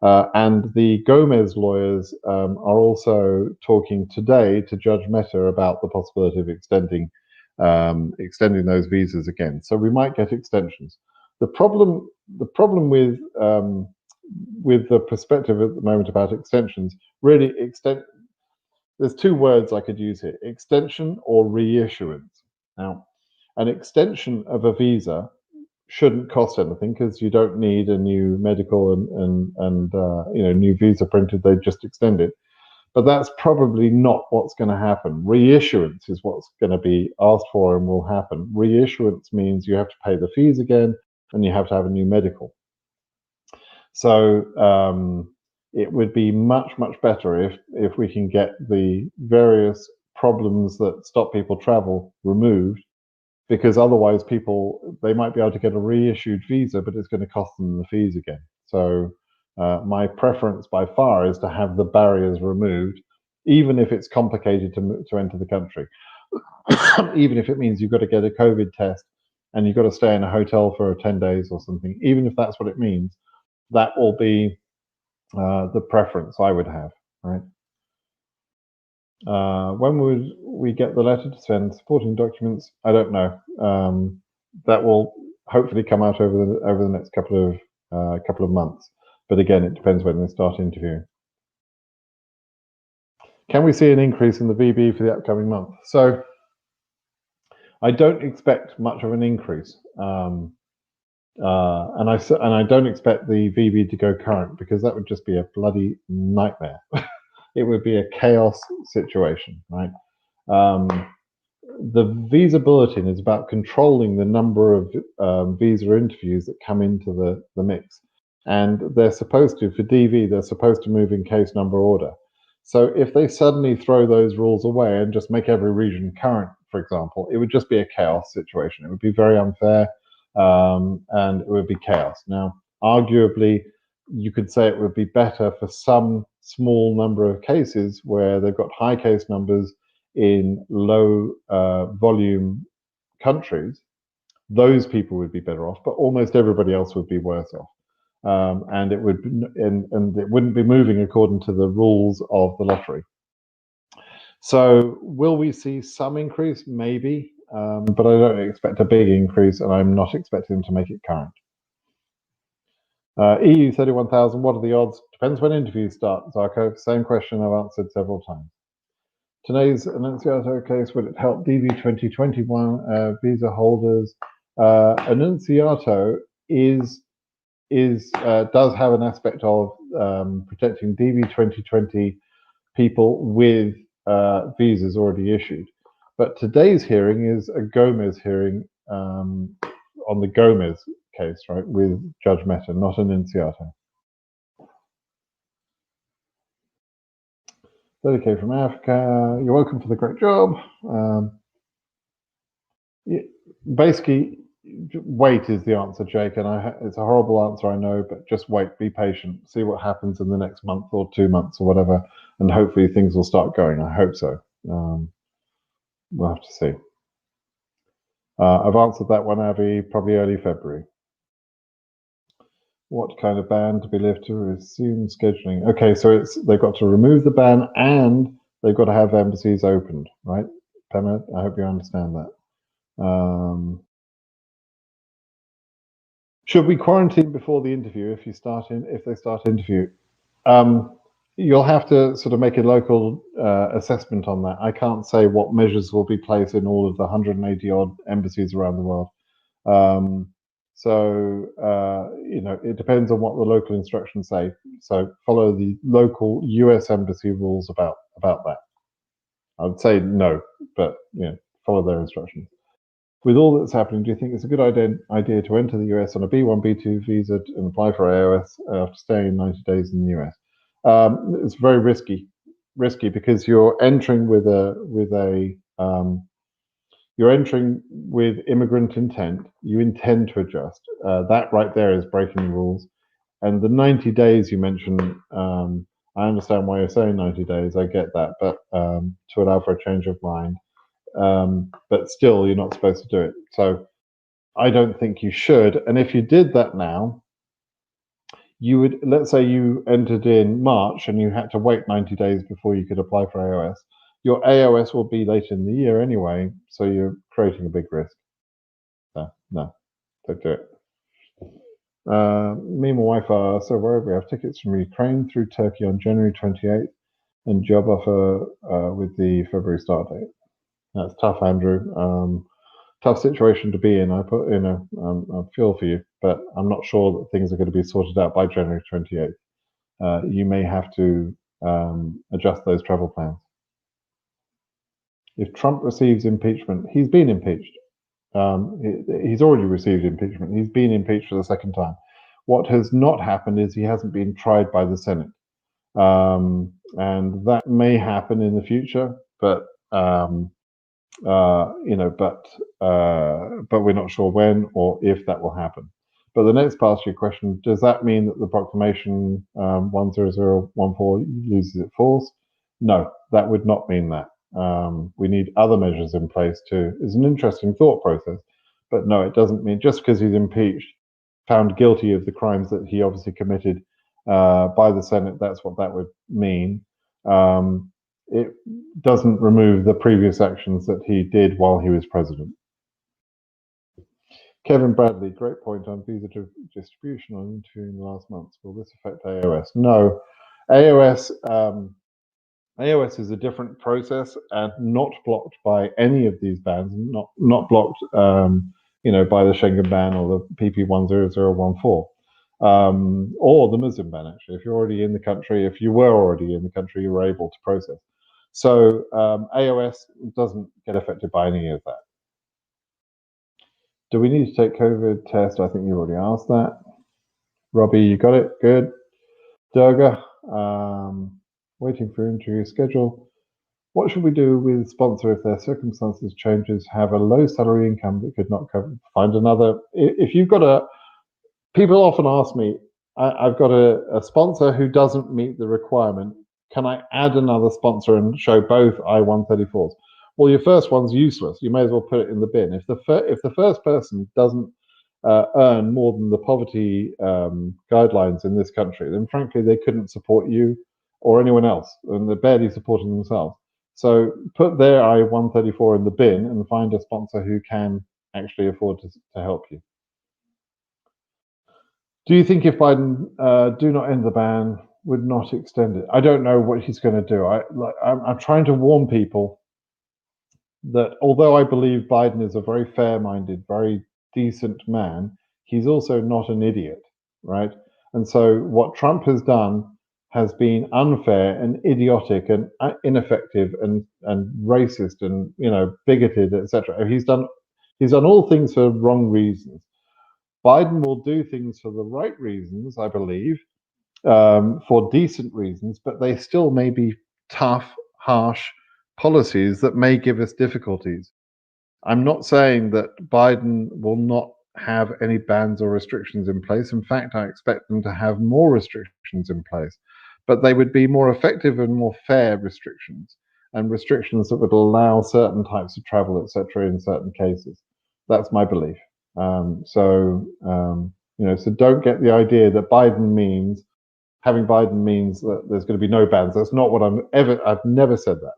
And the Gomez lawyers are also talking today to Judge Mehta about the possibility of extending those visas again. So we might get extensions. The problem with the perspective at the moment about extensions, really there's two words I could use here: extension or reissuance. Now, an extension of a visa shouldn't cost anything because you don't need a new medical and new visa printed. They just extend it. But that's probably not what's going to happen. Reissuance is what's going to be asked for and will happen. Reissuance means you have to pay the fees again and you have to have a new medical. So it would be much better if we can get the various problems that stop people travel removed, because otherwise they might be able to get a reissued visa, but it's going to cost them the fees again. So my preference by far is to have the barriers removed, even if it's complicated to enter the country. Even if it means you've got to get a COVID test and you've got to stay in a hotel for 10 days or something, even if that's what it means, that will be the preference I would have, right? When would we get the letter to send supporting documents? I don't know. That will hopefully come out over the next couple of months. But again, it depends when they start interviewing. Can we see an increase in the VB for the upcoming month? So I don't expect much of an increase. And I don't expect the VB to go current, because that would just be a bloody nightmare. It would be a chaos situation, right? The visa bulletin is about controlling the number of visa interviews that come into the mix. And they're supposed to, for DV, they're supposed to move in case number order. So if they suddenly throw those rules away and just make every region current, for example, it would just be a chaos situation. It would be very unfair, and it would be chaos. Now, arguably, you could say it would be better for some small number of cases where they've got high case numbers in low volume countries. Those people would be better off, but almost everybody else would be worse off. And it wouldn't be moving according to the rules of the lottery. So will we see some increase? Maybe, but I don't expect a big increase, and I'm not expecting them to make it current. EU 31,000, what are the odds? Depends when interviews start, Zarko. Same question I've answered several times. Today's Enunciato case, would it help DV 2021 visa holders? Enunciato does have an aspect of protecting DV 2020 people with visas already issued. But today's hearing is a Gomez hearing on the Gomez case, right, with Judge Mehta, not an Nunziata. 30K from Africa. You're welcome for the great job. Basically, wait is the answer, Jake, and it's a horrible answer, I know, but just wait, be patient, see what happens in the next month or 2 months or whatever, and hopefully things will start going. I hope so. We'll have to see. I've answered that one, Abby, probably early February. What kind of ban to be lifted to resume scheduling? Okay, so they've got to remove the ban and they've got to have embassies opened, right? Pema, I hope you understand that. Should we quarantine before the interview if they start interview? You'll have to sort of make a local assessment on that. I can't say what measures will be placed in all of the 180 odd embassies around the world. It depends on what the local instructions say. So follow the local US embassy rules about that. I would say no, but follow their instructions. With all that's happening, do you think it's a good idea to enter the US on a B1, B2 visa and apply for AOS after staying 90 days in the US? It's very risky because you're entering with you're entering with immigrant intent. You intend to adjust. That right there is breaking the rules. And the 90 days you mentioned, I understand why you're saying 90 days. I get that, but to allow for a change of mind. But still, you're not supposed to do it. So I don't think you should. And if you did that now, you would, let's say you entered in March and you had to wait 90 days before you could apply for AOS. Your AOS will be later in the year anyway, so you're creating a big risk. No, don't do it. Me and my wife are so worried. We have tickets from Ukraine through Turkey on January 28th and job offer with the February start date. That's tough, Andrew. Tough situation to be in. I feel for you, but I'm not sure that things are going to be sorted out by January 28th. You may have to adjust those travel plans. If Trump receives impeachment, he's been impeached. He's already received impeachment. He's been impeached for the second time. What has not happened is he hasn't been tried by the Senate, and that may happen in the future. But but we're not sure when or if that will happen. But the next part of your question, does that mean that the proclamation 10014 loses its force? No, that would not mean that. We need other measures in place too. It's an interesting thought process, but no, it doesn't mean just because he's impeached, found guilty of the crimes that he obviously committed by the Senate, that's what that would mean. It doesn't remove the previous actions that he did while he was president. Kevin Bradley, great point on visa distribution on interviewing the last months. Will this affect AOS? No. AOS is a different process and not blocked by any of these bans, not blocked by the Schengen ban or the PP 10014. Or the Muslim ban, actually. If you're already in the country, if you were already in the country, you were able to process. So AOS doesn't get affected by any of that. Do we need to take COVID test? I think you already asked that. Robbie, you got it? Good. Durga, waiting for interview schedule. What should we do with sponsor if their circumstances changes, have a low salary income that could not cover? Find another. If you've got people often ask me, I've got a sponsor who doesn't meet the requirement. Can I add another sponsor and show both I-134s? Well, your first one's useless. You may as well put it in the bin. If the first person doesn't earn more than the poverty guidelines in this country, then frankly they couldn't support you or anyone else, and they're barely supporting themselves. So put their I-134 in the bin and find a sponsor who can actually afford to help you. Do you think if Biden do not end the ban, would not extend it? I don't know what he's going to do. I'm trying to warn people that although I believe Biden is a very fair-minded, very decent man, he's also not an idiot, right? And so what Trump has done has been unfair and idiotic and ineffective and racist and bigoted, etc. He's done all things for wrong reasons. Biden will do things for the right reasons, I believe, for decent reasons, but they still may be tough, harsh policies that may give us difficulties. I'm not saying that Biden will not have any bans or restrictions in place. In fact, I expect them to have more restrictions in place, but they would be more effective and more fair restrictions, and restrictions that would allow certain types of travel, etc., in certain cases. That's my belief. So don't get the idea that having Biden means that there's going to be no bans. That's not what I've never said that.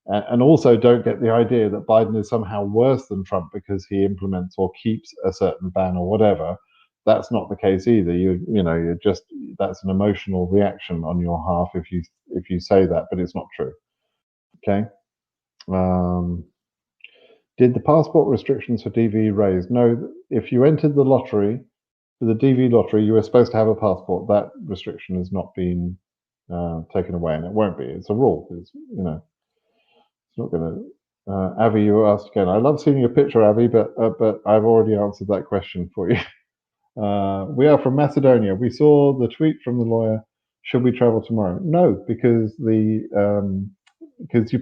And also don't get the idea that Biden is somehow worse than Trump because he implements or keeps a certain ban or whatever. That's not the case either. You're just, that's an emotional reaction on your half if you say that, but it's not true. Okay. Did the passport restrictions for DV raise? No. If you entered the lottery, for the DV lottery, you were supposed to have a passport. That restriction has not been taken away, and it won't be. It's a rule. It's not going to. Avi, you asked again. I love seeing your picture, Avi, but I've already answered that question for you. We are from Macedonia. We saw the tweet from the lawyer. Should we travel tomorrow? No, because you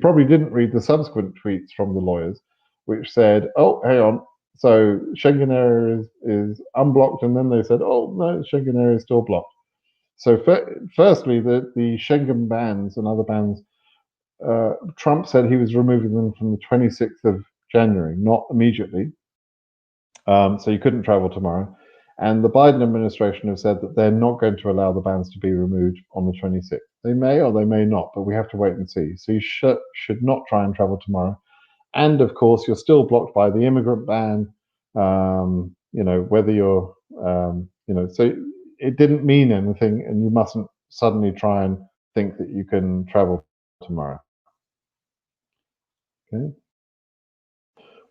probably didn't read the subsequent tweets from the lawyers, which said, "Oh, hang on. So Schengen area is unblocked," and then they said, "Oh no, Schengen area is still blocked." So firstly, the Schengen bans and other bans, Trump said he was removing them from the 26th of January, not immediately. So you couldn't travel tomorrow. And the Biden administration have said that they're not going to allow the bans to be removed on the 26th. They may or they may not, but we have to wait and see. So you should not try and travel tomorrow. And of course, you're still blocked by the immigrant ban. Whether you're, so it didn't mean anything, and you mustn't suddenly try and think that you can travel tomorrow. Okay.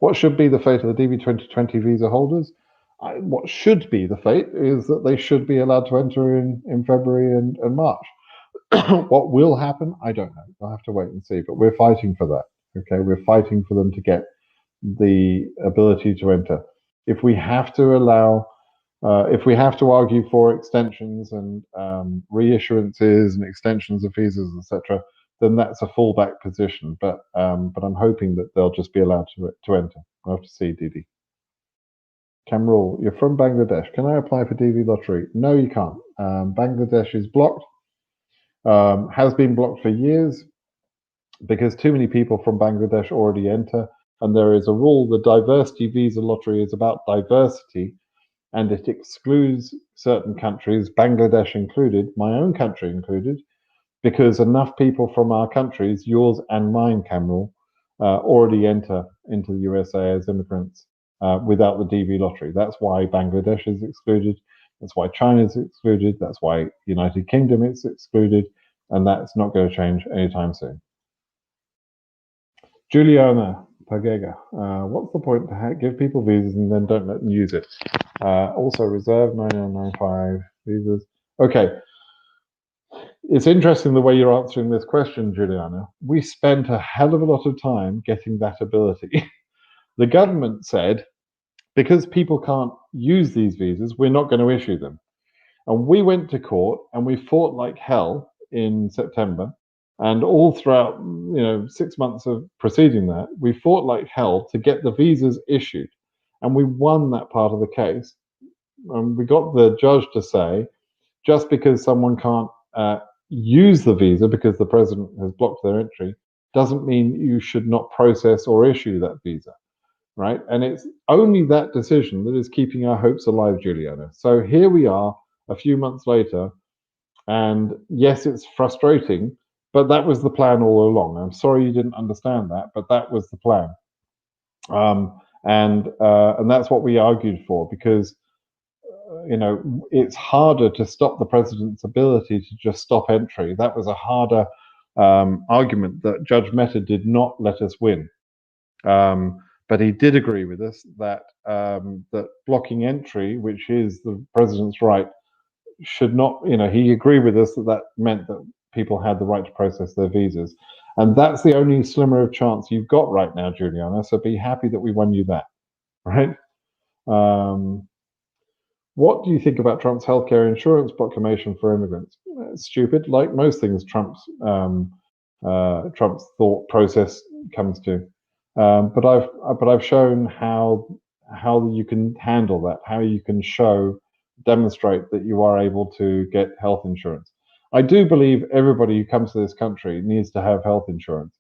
What should be the fate of the DV 2020 visa holders? What should be the fate is that they should be allowed to enter in February and March. What will happen? I don't know. I'll have to wait and see, but we're fighting for that. Okay, we're fighting for them to get the ability to enter. If we have to argue for extensions and reissuances and extensions of visas, etc., then that's a fallback position. But I'm hoping that they'll just be allowed to enter. We'll have to see, Didi. Kamrul, you're from Bangladesh. Can I apply for DV lottery? No, you can't. Bangladesh is blocked. Has been blocked for years because too many people from Bangladesh already enter, and there is a rule: the diversity visa lottery is about diversity, and it excludes certain countries, Bangladesh included, my own country included, because enough people from our countries, yours and mine, Kamrul, already enter into the USA as immigrants without the DV lottery. That's why Bangladesh is excluded. That's why China is excluded. That's why United Kingdom is excluded, and that's not going to change anytime soon. Juliana Pagega, what's the point to give people visas and then don't let them use it? Also reserve 9995 visas. Okay. It's interesting the way you're answering this question, Juliana. We spent a hell of a lot of time getting that ability. The government said, because people can't use these visas, we're not going to issue them. And we went to court and we fought like hell in September. And all throughout, 6 months of preceding that, we fought like hell to get the visas issued. And we won that part of the case. And we got the judge to say, just because someone can't use the visa because the president has blocked their entry, doesn't mean you should not process or issue that visa, right? And it's only that decision that is keeping our hopes alive, Juliana. So here we are a few months later, and yes, it's frustrating, but that was the plan all along. I'm sorry you didn't understand that, but that was the plan. And that's what we argued for, because it's harder to stop the president's ability to just stop entry. That was a harder argument that Judge Mehta did not let us win. But he did agree with us that that blocking entry, which is the president's right, should not, he agreed with us that that meant that people had the right to process their visas. And that's the only slimmer of chance you've got right now, Juliana. So be happy that we won you that, right? Um, what do you think about Trump's healthcare insurance proclamation for immigrants? It's stupid, like most things Trump's thought process comes to. But I've shown how you can handle that, how you can demonstrate that you are able to get health insurance. I do believe everybody who comes to this country needs to have health insurance.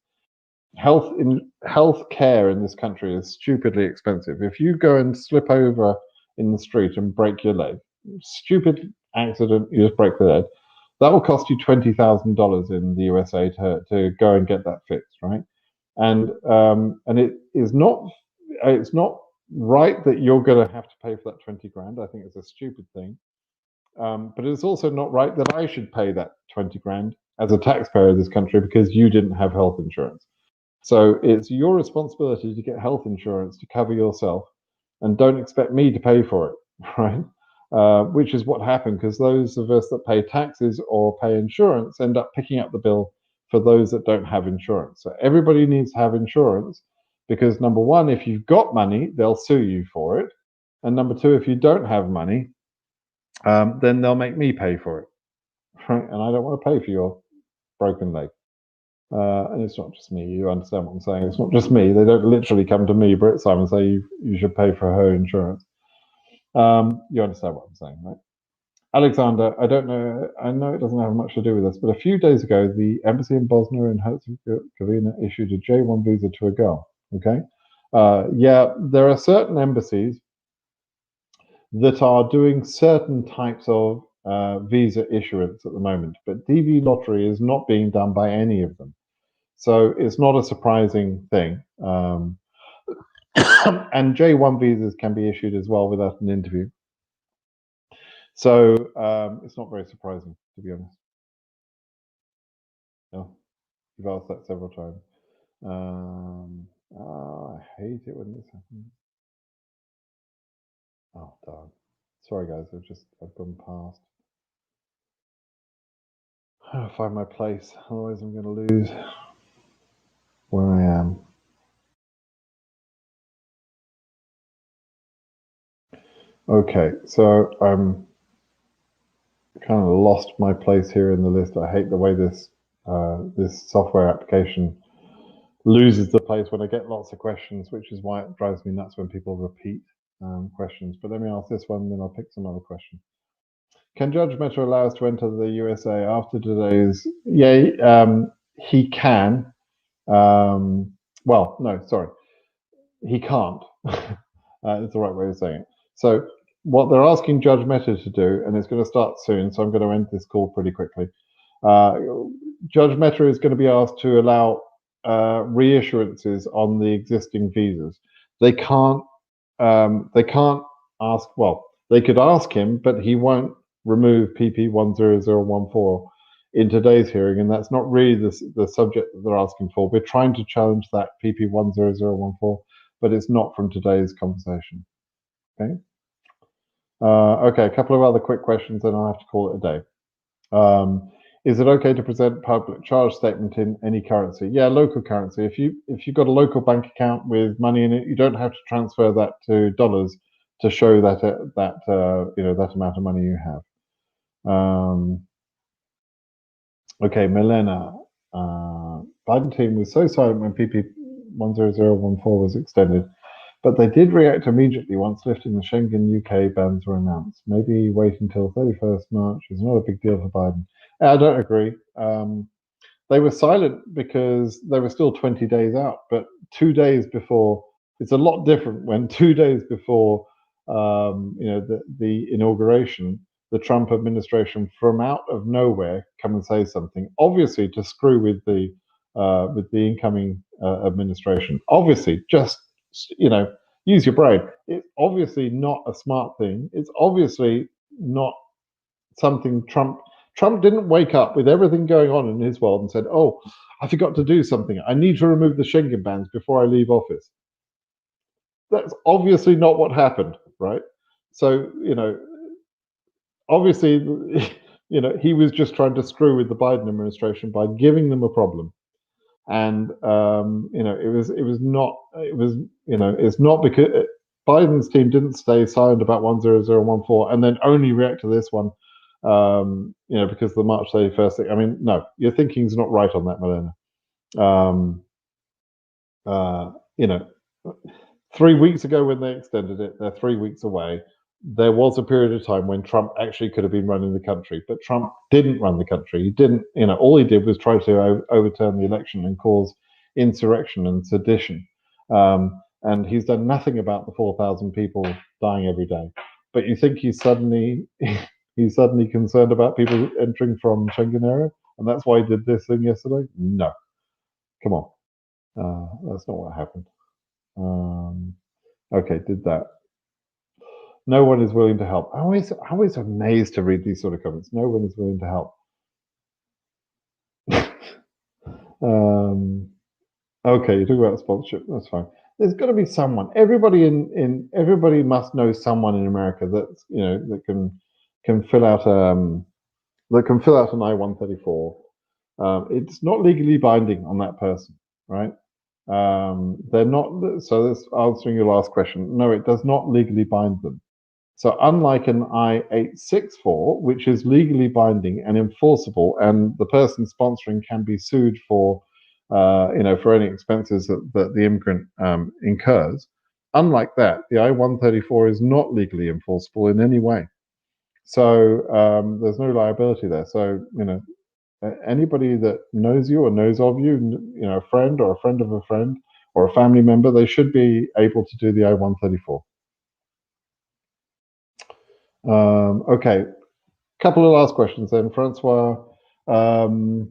Health care in this country is stupidly expensive. If you go and slip over in the street and break your leg, stupid accident, you just break the leg, that will cost you $20,000 in the USA to go and get that fixed, right? And it is not it's not right that you're going to have to pay for that 20 grand. I think it's a stupid thing. But it's also not right that I should pay that 20 grand as a taxpayer of this country because you didn't have health insurance. So it's your responsibility to get health insurance to cover yourself, and don't expect me to pay for it, right? Which is what happened, because those of us that pay taxes or pay insurance end up picking up the bill for those that don't have insurance. So everybody needs to have insurance because, number one, if you've got money, they'll sue you for it. And number two, if you don't have money, then they'll make me pay for it, right? And I don't want to pay for your broken leg. And it's not just me. You understand what I'm saying? It's not just me. They don't literally come to me, Brit Simon, and say you should pay for her insurance. You understand what I'm saying, right? Alexander, I don't know. I know it doesn't have much to do with this, but a few days ago, the embassy in Bosnia and Herzegovina issued a J1 visa to a girl. Okay, yeah, there are certain embassies that are doing certain types of visa issuance at the moment, but DV lottery is not being done by any of them. So it's not a surprising thing. And J1 visas can be issued as well without an interview. So it's not very surprising, to be honest. Yeah, you've asked that several times. I hate it when this happens. Oh, darn. Sorry, guys. I've gone past. I'll find my place. Otherwise, I'm going to lose where I am. Okay, so I'm kind of lost my place here in the list. I hate the way this software application loses the place when I get lots of questions, which is why it drives me nuts when people repeat questions. But let me ask this one, then I'll pick some other question. Can Judge Mehta allow us to enter the USA after today's? Yeah, he can. Well, no, sorry, he can't. It's the right way of saying it. So what they're asking Judge Mehta to do, and it's going to start soon, so I'm going to end this call pretty quickly. Judge Mehta is going to be asked to allow reissuances on the existing visas. They can't ask. Well, they could ask him, but he won't remove PP 10014 in today's hearing, and that's not really the subject that they're asking for. We're trying to challenge that PP 10014, but it's not from today's conversation. Okay. Okay, a couple of other quick questions, and I'll have to call it a day. Is it okay to present public charge statement in any currency? Yeah, local currency. If you've got a local bank account with money in it, you don't have to transfer that to dollars to show that that amount of money you have. Okay, Milena. Biden team was so silent when PP 10014 was extended, but they did react immediately once lifting the Schengen UK bans were announced. Maybe wait until 31st March is not a big deal for Biden. I don't agree. They were silent because they were still 20 days out, but 2 days before, it's a lot different when 2 days before the inauguration, the Trump administration from out of nowhere come and say something, obviously to screw with the incoming administration. Obviously, just use your brain. It's obviously not a smart thing. It's obviously not something Trump didn't wake up with everything going on in his world and said, "Oh, I forgot to do something. I need to remove the Schengen bans before I leave office." That's obviously not what happened, right? So, obviously, he was just trying to screw with the Biden administration by giving them a problem. And it's not because Biden's team didn't stay silent about 10014 and then only react to this one, because the March 31st thing. I mean, no, your thinking's not right on that, Milena. Um, uh, you know, 3 weeks ago when they extended it, they're 3 weeks away. There was a period of time when Trump actually could have been running the country, but Trump didn't run the country. He didn't, all he did was try to overturn the election and cause insurrection and sedition. And he's done nothing about the 4,000 people dying every day. But you think he's suddenly concerned about people entering from Schengen area, and that's why he did this thing yesterday? No, come on, that's not what happened. Okay, did that. No one is willing to help. I'm always amazed to read these sort of comments. No one is willing to help. Okay, you talk about sponsorship. That's fine. There's got to be someone. Everybody everybody must know someone in America that's that can fill out an I-134. It's not legally binding on that person, right? They're not. So that's answering your last question. No, it does not legally bind them. So unlike an I-864, which is legally binding and enforceable, and the person sponsoring can be sued for, for any expenses that the immigrant incurs, unlike that, the I-134 is not legally enforceable in any way. So there's no liability there. So, anybody that knows you or knows of you, a friend or a friend of a friend or a family member, they should be able to do the I-134. Okay, couple of last questions then, Francois. The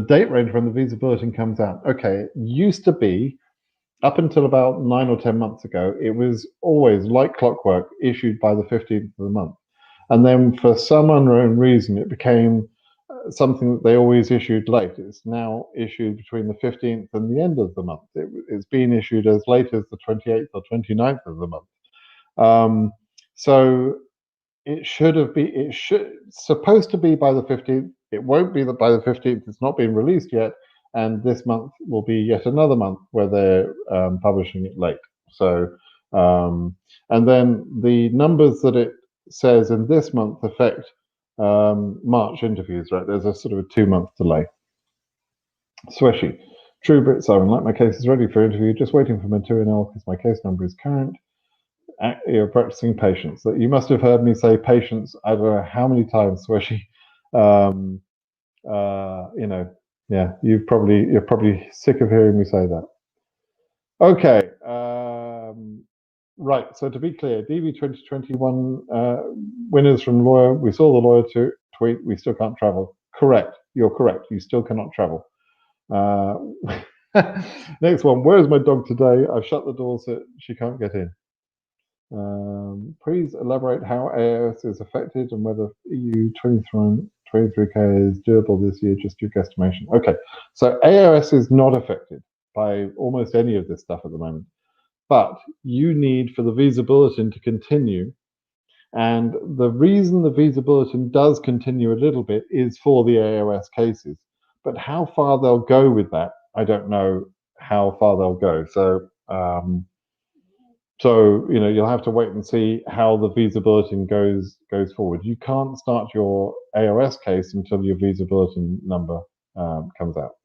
date range when the visa bulletin comes out. Okay, it used to be, up until about 9 or 10 months ago, it was always like clockwork, issued by the 15th of the month. And then for some unknown reason, it became something that they always issued late. It's now issued between the 15th and the end of the month. It's been issued as late as the 28th or 29th of the month. So it supposed to be by the 15th. It won't be by the 15th. It's not been released yet. And this month will be yet another month where they're publishing it late. So, and then the numbers that it says in this month affect March interviews, right? There's a sort of a 2-month delay. Swishy. True Brit Simon, like my case is ready for interview, just waiting for my 2NL because my case number is current. You're practicing patience. You must have heard me say patience I don't know how many times, Swishy. Yeah, you're probably sick of hearing me say that. Okay, right. So to be clear, DV 2021 winners from lawyer. We saw the lawyer tweet. We still can't travel. Correct. You're correct. You still cannot travel. Next one. Where is my dog today? I've shut the door so she can't get in. Please elaborate how AOS is affected and whether EU 23K is doable this year, just your guesstimation. Okay, so AOS is not affected by almost any of this stuff at the moment, but you need for the visa bulletin to continue. And the reason the visa bulletin does continue a little bit is for the AOS cases. But how far they'll go with that, I don't know how far they'll go. So you'll have to wait and see how the visa bulletin goes forward. You can't start your AOS case until your visa bulletin number comes out.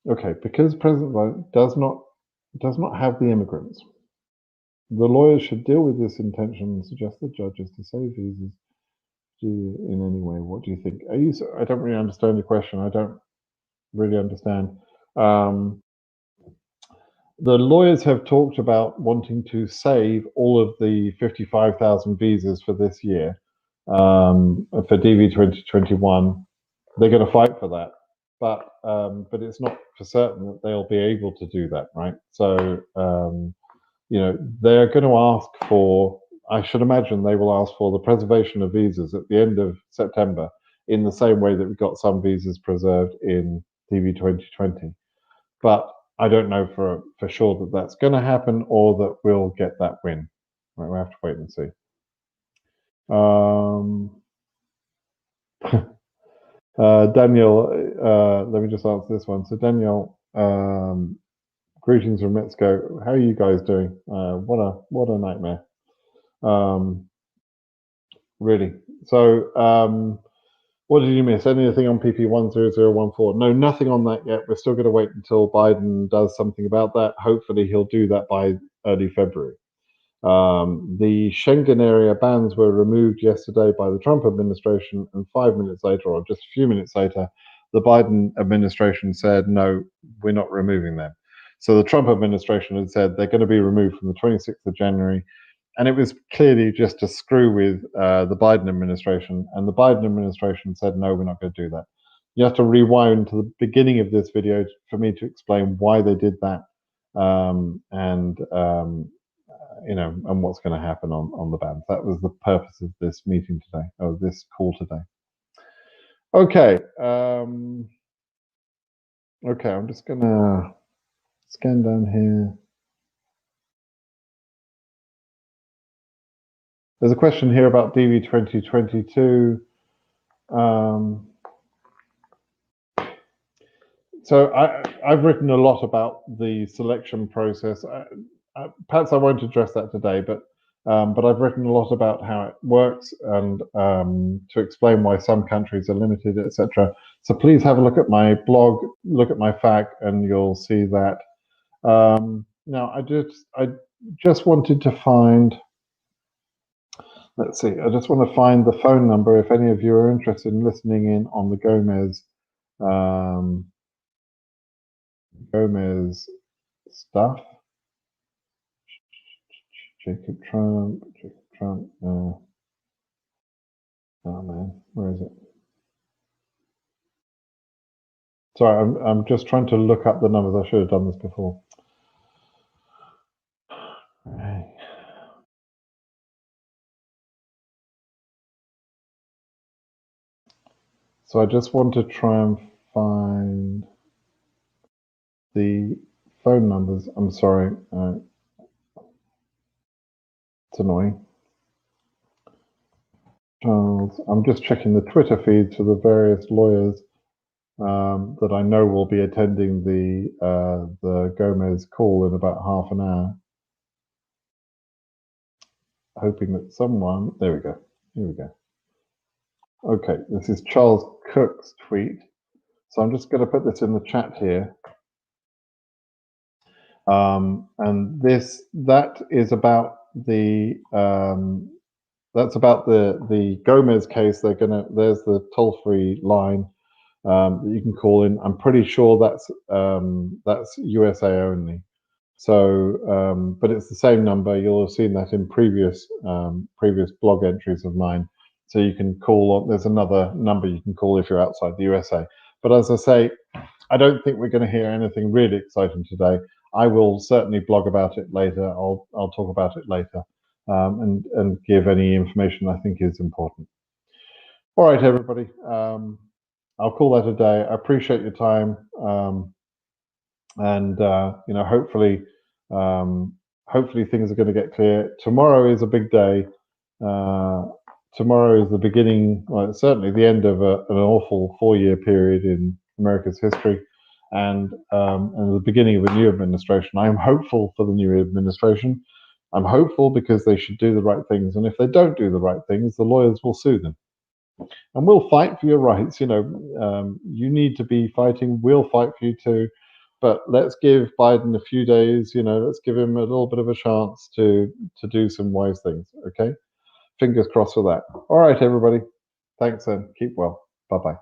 Okay, because President Biden does not have the immigrants, the lawyers should deal with this intention and suggest the judges to save visas in any way. What do you think? I don't really understand the question. I don't really understand. The lawyers have talked about wanting to save all of the 55,000 visas for this year, for DV 2021. They're going to fight for that, but it's not for certain that they'll be able to do that, right? So, they're going to ask for, I should imagine they will ask for the preservation of visas at the end of September in the same way that we got some visas preserved in DV 2020. But I don't know for sure that that's going to happen or that we'll get that win. Right, we'll have to wait and see. Daniel, let me just answer this one. So Daniel, greetings from Mexico. How are you guys doing? What a nightmare. Really. So what did you miss? Anything on PP 10014? No, nothing on that yet. We're still going to wait until Biden does something about that. Hopefully, he'll do that by early February. The Schengen area bans were removed yesterday by the Trump administration, and 5 minutes later, or just a few minutes later, the Biden administration said, no, we're not removing them. So the Trump administration had said they're going to be removed from the 26th of January. And it was clearly just to screw with the Biden administration. And the Biden administration said, no, we're not going to do that. You have to rewind to the beginning of this video for me to explain why they did that, and what's going to happen on the bans. That was the purpose of this meeting today, of this call today. Okay. Okay, I'm just going to scan down here. There's a question here about DV 2022. So I've written a lot about the selection process. Perhaps I won't address that today, but I've written a lot about how it works and to explain why some countries are limited, etc. So please have a look at my blog, look at my FAQ, and you'll see that. Now, I just wanted to find. Let's see. I just want to find the phone number if any of you are interested in listening in on the Gomez stuff. Jacob Trump. Oh man, where is it? Sorry, I'm just trying to look up the numbers. I should have done this before. Right. So I just want to try and find the phone numbers. I'm sorry. It's annoying. Charles, I'm just checking the Twitter feeds for the various lawyers that I know will be attending the Gomez call in about half an hour. Hoping that someone, there we go. Here we go. Okay, this is Charles Cook's tweet. So I'm just going to put this in the chat here. And that is about the Gomez case. There's the toll-free line that you can call in. I'm pretty sure that's USA only. So, but it's the same number. You'll have seen that in previous blog entries of mine. So you can call. There's another number you can call if you're outside the USA. But as I say, I don't think we're going to hear anything really exciting today. I will certainly blog about it later. I'll talk about it later, and give any information I think is important. All right, everybody. I'll call that a day. I appreciate your time, and hopefully things are going to get clear. Tomorrow is a big day. Tomorrow is the beginning, well, certainly the end of an awful 4-year period in America's history, and the beginning of a new administration. I am hopeful for the new administration. I'm hopeful because they should do the right things, and if they don't do the right things, the lawyers will sue them. And we'll fight for your rights. You need to be fighting. We'll fight for you too. But let's give Biden a few days. Let's give him a little bit of a chance to do some wise things. Okay. Fingers crossed for that. All right, everybody. Thanks, and keep well. Bye-bye.